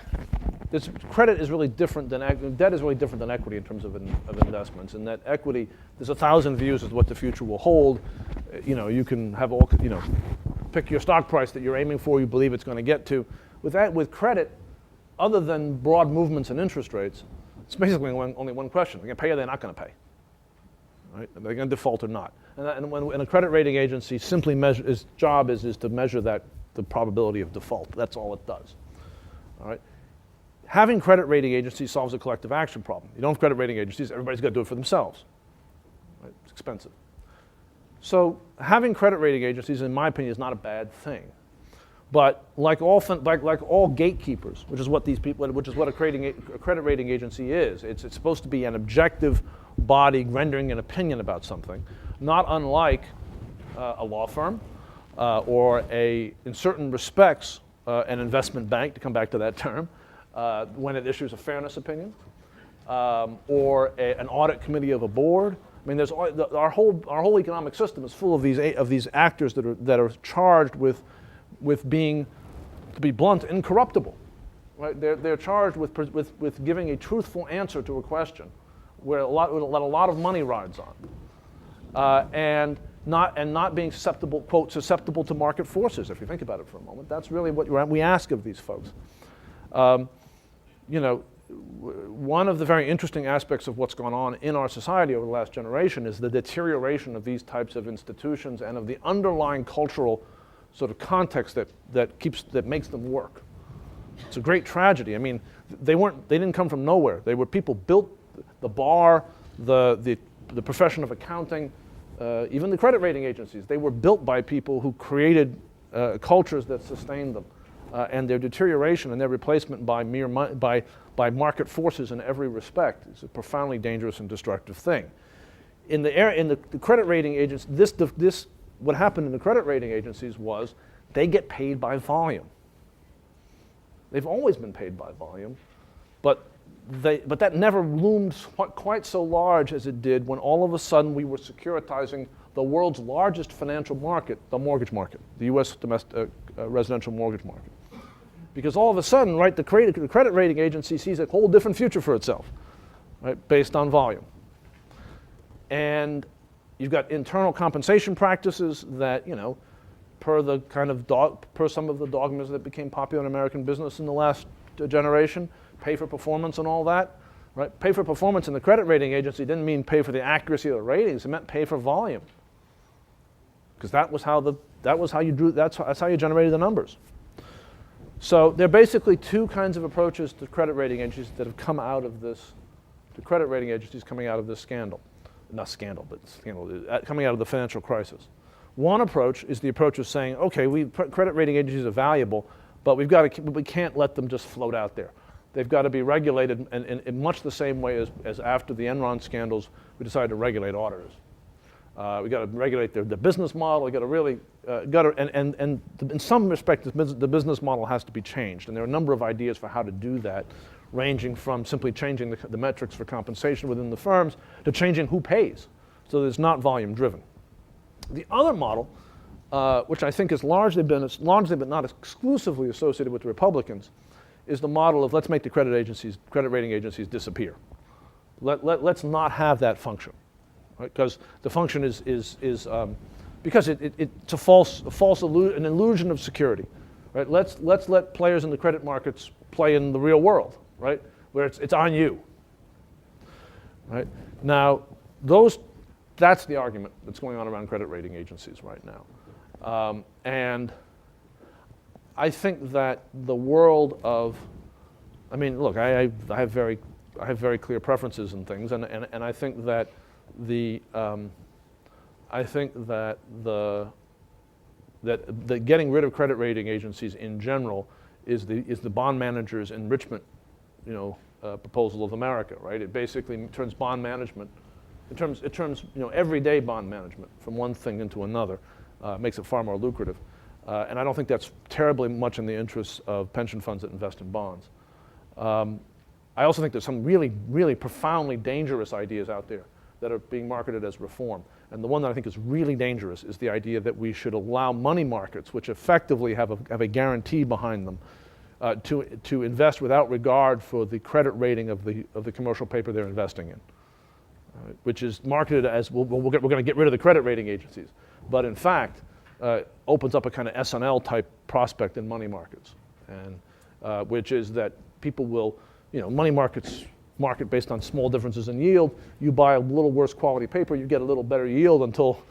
Credit is really different than debt is really different than equity in terms of investments. In that equity, there's 1,000 views as to what the future will hold. You can have all pick your stock price that you're aiming for. You believe it's going to get to. With credit, other than broad movements in interest rates, it's basically only one question: they're going to pay or they're not going to pay. Right? Are they going to default or not? And when a credit rating agency simply its job is to measure the probability of default. That's all it does. All right. Having credit rating agencies solves a collective action problem. You don't have credit rating agencies, everybody's got to do it for themselves. Right? It's expensive. So having credit rating agencies, in my opinion, is not a bad thing. But like all gatekeepers, which is what a credit rating agency is, it's supposed to be an objective body rendering an opinion about something, not unlike a law firm or in certain respects, an investment bank, to come back to that term, when it issues a fairness opinion, or an audit committee of a board. I mean, our whole economic system is full of these actors that are charged with being, to be blunt, incorruptible. Right? They're charged with giving a truthful answer to a question, where a lot of money rides on, and not being susceptible to market forces. If you think about it for a moment, that's really what we ask of these folks. One of the very interesting aspects of what's gone on in our society over the last generation is the deterioration of these types of institutions and of the underlying cultural sort of context that makes them work. It's a great tragedy. I mean, they didn't come from nowhere. They were people built the bar, the profession of accounting, even the credit rating agencies. They were built by people who created cultures that sustained them. And their deterioration and their replacement by market forces in every respect is a profoundly dangerous and destructive thing. In the credit rating agencies, what happened in the credit rating agencies was they get paid by volume. They've always been paid by volume, but that never loomed quite so large as it did when all of a sudden we were securitizing the world's largest financial market, the mortgage market, the U.S. Residential mortgage market. Because all of a sudden, right, the credit rating agency sees a whole different future for itself, right, based on volume. And you've got internal compensation practices that, per some of the dogmas that became popular in American business in the last generation, pay for performance and all that, right? Pay for performance in the credit rating agency didn't mean pay for the accuracy of the ratings; it meant pay for volume. Because that's how you generated the numbers. So there are basically two kinds of approaches to credit rating agencies that have come out of this to credit rating agencies coming out of this scandal. Not scandal, but scandal, coming out of the financial crisis. One approach is the approach of saying, okay, credit rating agencies are valuable, but we can't let them just float out there. They've got to be regulated in much the same way as after the Enron scandals, we decided to regulate auditors. We got to regulate the business model. We got to really, and in some respects, the business model has to be changed. And there are a number of ideas for how to do that, ranging from simply changing the metrics for compensation within the firms to changing who pays, so that it's not volume driven. The other model, which I think has largely but not exclusively associated with the Republicans, is the model of let's make the credit rating agencies disappear. Let's not have that function, right? Because the function is because it's an illusion of security, right? Let's let players in the credit markets play in the real world, right? Where it's on you, right? Now, that's the argument that's going on around credit rating agencies right now. And I think that the world of, I mean, look, I have very clear preferences and things, and I think that that getting rid of credit rating agencies in general is the bond managers' enrichment, proposal of America, right? It basically turns bond management, it turns everyday bond management from one thing into another, makes it far more lucrative. And I don't think that's terribly much in the interests of pension funds that invest in bonds. I also think there's some really, really profoundly dangerous ideas out there that are being marketed as reform. And the one that I think is really dangerous is the idea that we should allow money markets, which effectively have a guarantee behind them, to invest without regard for the credit rating of the commercial paper they're investing in, which is marketed as, we're going to get rid of the credit rating agencies. But in fact, opens up a kind of S&L type prospect in money markets, and which is that people will, money markets market based on small differences in yield. You buy a little worse quality paper, you get a little better yield until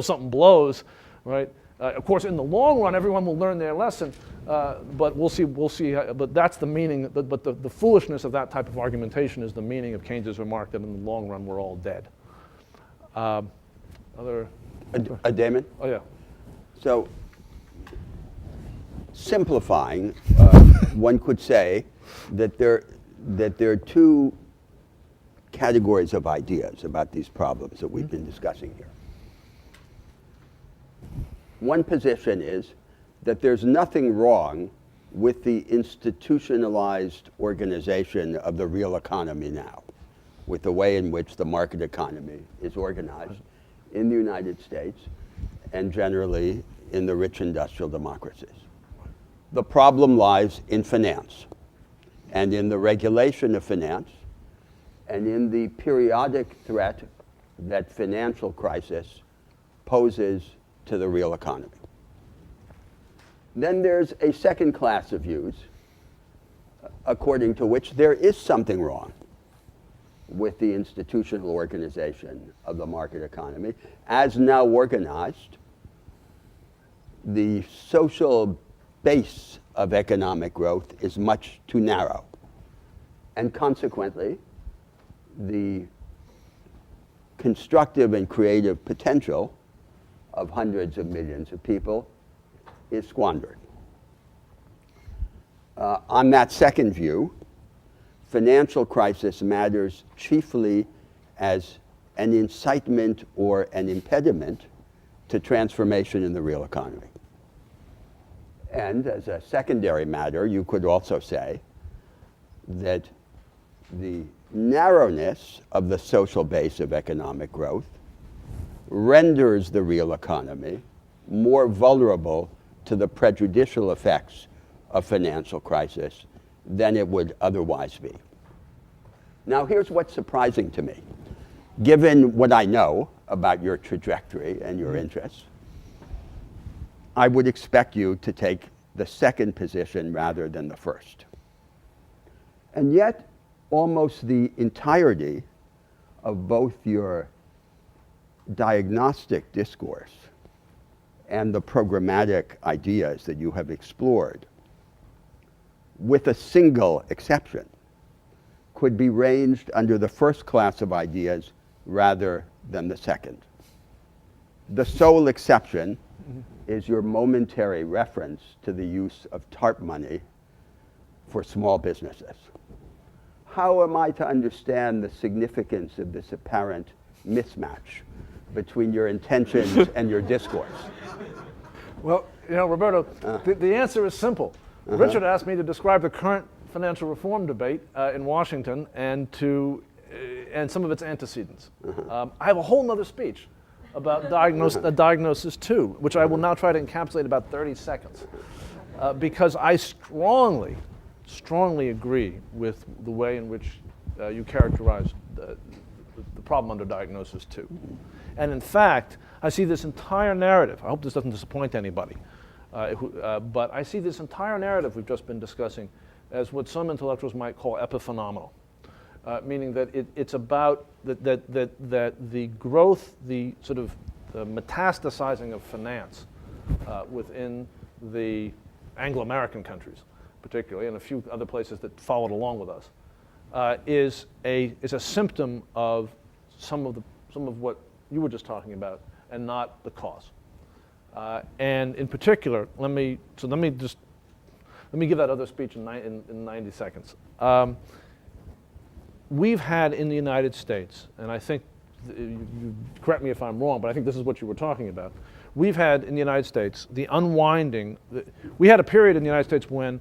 something blows, right? Of course, in the long run, everyone will learn their lesson, but we'll see. But that's the meaning. But the foolishness of that type of argumentation is the meaning of Keynes's remark that in the long run we're all dead. Damon? Oh yeah. So, simplifying, one could say that there are two categories of ideas about these problems that we've been discussing here. One position is that there's nothing wrong with the institutionalized organization of the real economy now, with the way in which the market economy is organized in the United States and generally in the rich industrial democracies. The problem lies in finance and in the regulation of finance and in the periodic threat that financial crisis poses to the real economy. Then there's a second class of views according to which there is something wrong with the institutional organization of the market economy. As now organized, the social base of economic growth is much too narrow. And consequently, the constructive and creative potential of hundreds of millions of people is squandered. On that second view, financial crisis matters chiefly as an incitement or an impediment to transformation in the real economy. And as a secondary matter, you could also say that the narrowness of the social base of economic growth renders the real economy more vulnerable to the prejudicial effects of financial crisis than it would otherwise be. Now, here's what's surprising to me. Given what I know about your trajectory and your interests, I would expect you to take the second position rather than the first. And yet, almost the entirety of both your diagnostic discourse and the programmatic ideas that you have explored, with a single exception, could be ranged under the first class of ideas rather than the second. The sole exception is your momentary reference to the use of TARP money for small businesses. How am I to understand the significance of this apparent mismatch between your intentions and your discourse? Well, Roberto, the answer is simple. Richard asked me to describe the current financial reform debate in Washington and some of its antecedents. I have a whole other speech about diagnosis 2, which I will now try to encapsulate in about 30 seconds, because I strongly agree with the way in which you characterize the problem under diagnosis 2. And in fact, I see this entire narrative, I hope this doesn't disappoint anybody, but I see this entire narrative we've just been discussing as what some intellectuals might call epiphenomenal, meaning that it's about that the growth, the sort of the metastasizing of finance within the Anglo-American countries, particularly, and a few other places that followed along with us, is a symptom of some of what you were just talking about, and not the cause. And in particular, let me give that other speech in 90 seconds. We've had in the United States, and I think, you correct me if I'm wrong, but I think this is what you were talking about. We've had in the United States the unwinding, we had a period in the United States when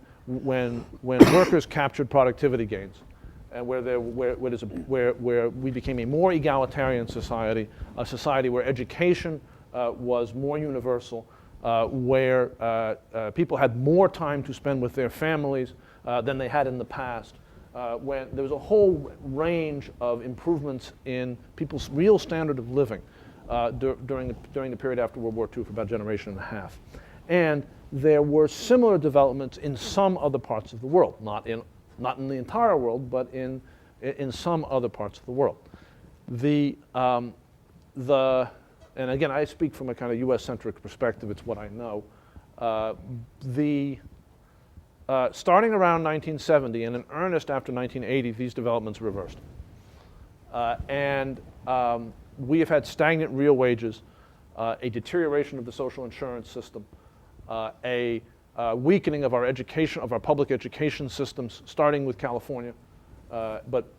workers captured productivity gains, and where we became a more egalitarian society, a society where education was more universal, where people had more time to spend with their families than they had in the past, when there was a whole range of improvements in people's real standard of living during the period after World War II for about a generation and a half. And there were similar developments in some other parts of the world, not in the entire world, but in some other parts of the world. And again, I speak from a kind of US-centric perspective, it's what I know. Starting around 1970 and in earnest after 1980, these developments reversed. We have had stagnant real wages, a deterioration of the social insurance system, a weakening of our public education systems, starting with California, but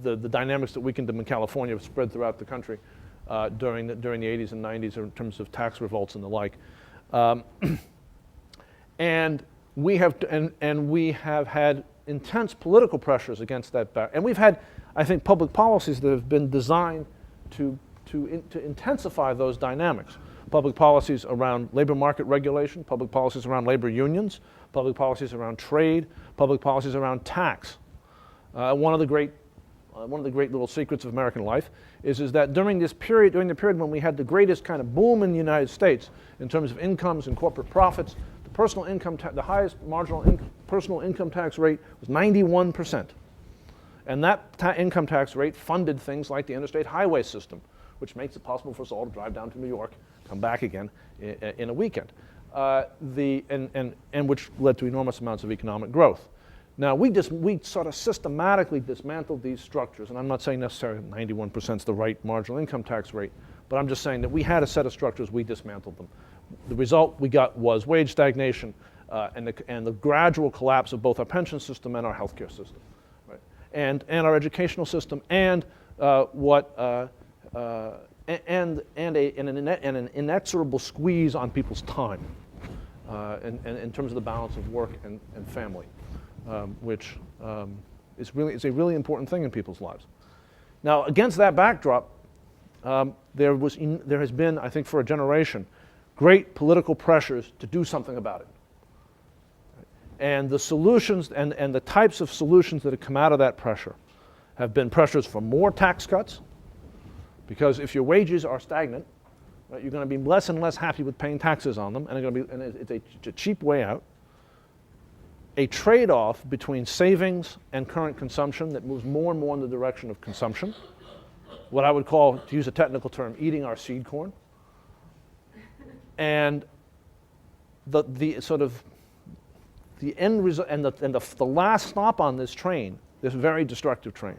the dynamics that weakened them in California have spread throughout the country during the 80s and 90s in terms of tax revolts and the like. And we have had intense political pressures against that and we've had, I think, public policies that have been designed to intensify those dynamics. Public policies around labor market regulation, public policies around labor unions, public policies around trade, public policies around tax. One of the great little secrets of American life is that during the period when we had the greatest kind of boom in the United States in terms of incomes and corporate profits, the highest marginal personal income tax rate was 91%. And that income tax rate funded things like the interstate highway system, which makes it possible for us all to drive down to New York, come back again in a weekend, and which led to enormous amounts of economic growth. Now, we sort of systematically dismantled these structures, and I'm not saying necessarily 91% is the right marginal income tax rate, but I'm just saying that we had a set of structures, we dismantled them. The result we got was wage stagnation and the gradual collapse of both our pension system and our healthcare system, right? And our educational system, and an inexorable squeeze on people's time in terms of the balance of work and family, which is a really important thing in people's lives. Now, against that backdrop, there has been, I think, for a generation, great political pressures to do something about it. And the solutions and the types of solutions that have come out of that pressure have been pressures for more tax cuts, because if your wages are stagnant, right, you're going to be less and less happy with paying taxes on them, and it's a cheap way out. A trade-off between savings and current consumption that moves more and more in the direction of consumption. What I would call, to use a technical term, eating our seed corn. And the end result, and the last stop on this train, this very destructive train,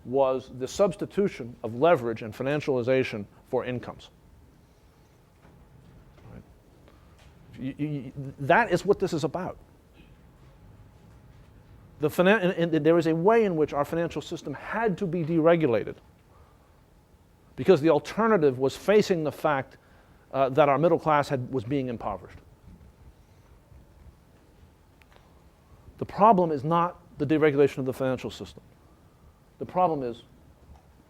was the substitution of leverage and financialization for incomes. Right? That is what this is about. And there is a way in which our financial system had to be deregulated because the alternative was facing the fact that our middle class was being impoverished. The problem is not the deregulation of the financial system. The problem is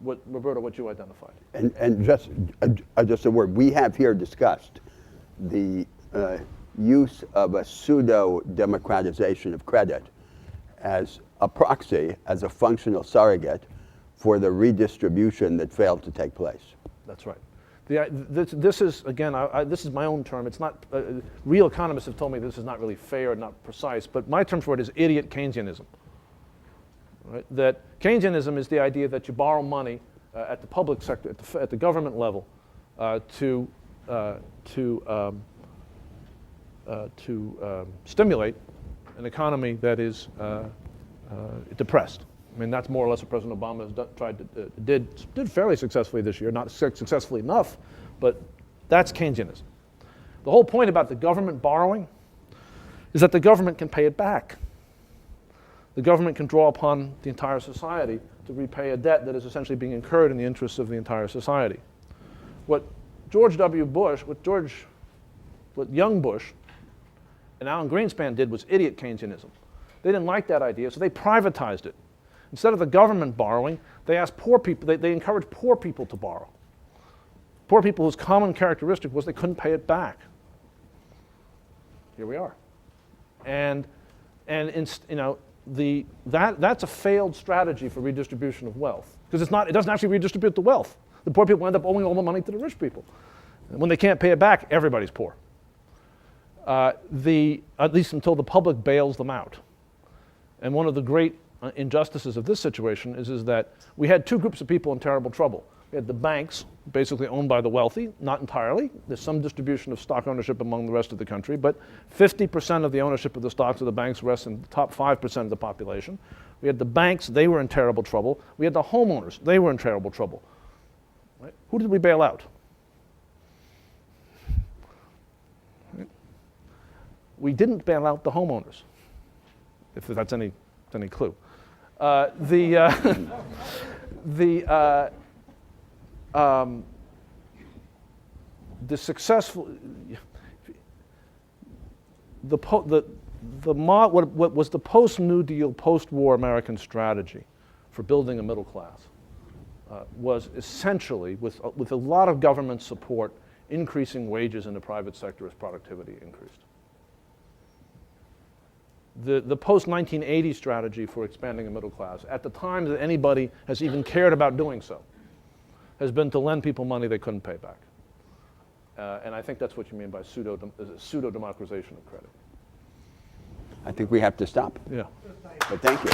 Roberto, what you identified. And just a word, we have here discussed the use of a pseudo-democratization of credit as a proxy, as a functional surrogate for the redistribution that failed to take place. That's right. This is, again, this is my own term. It's not, real economists have told me this is not really fair, not precise, but my term for it is idiot Keynesianism. Right? That Keynesianism is the idea that you borrow money at the public sector, at the government level, to stimulate an economy that is depressed. I mean, that's more or less what President Obama has did fairly successfully this year. Not successfully enough, but that's Keynesianism. The whole point about the government borrowing is that the government can pay it back. The government can draw upon the entire society to repay a debt that is essentially being incurred in the interests of the entire society. What George W. Bush, what young Bush and Alan Greenspan did was idiot Keynesianism. They didn't like that idea, so they privatized it. Instead of the government borrowing, they asked poor people, they encouraged poor people to borrow. Poor people whose common characteristic was they couldn't pay it back. Here we are. And you know, that's a failed strategy for redistribution of wealth, because it doesn't actually redistribute the wealth. The poor people end up owing all the money to the rich people. And when they can't pay it back, everybody's poor. At least until the public bails them out. And one of the great injustices of this situation is that we had two groups of people in terrible trouble. We had the banks, basically owned by the wealthy, not entirely. There's some distribution of stock ownership among the rest of the country, but 50% of the ownership of the stocks of the banks rests in the top 5% of the population. We had the banks, they were in terrible trouble. We had the homeowners, they were in terrible trouble. Right? Who did we bail out? Right? We didn't bail out the homeowners, if that's any clue. The successful, what was the post-New Deal, post-war American strategy for building a middle class was essentially, with a lot of government support, increasing wages in the private sector as productivity increased. The post-1980 strategy for expanding the middle class, at the time that anybody has even cared about doing so, has been to lend people money they couldn't pay back. And I think that's what you mean by pseudo-democratization of credit. I think we have to stop. Yeah. But thank you.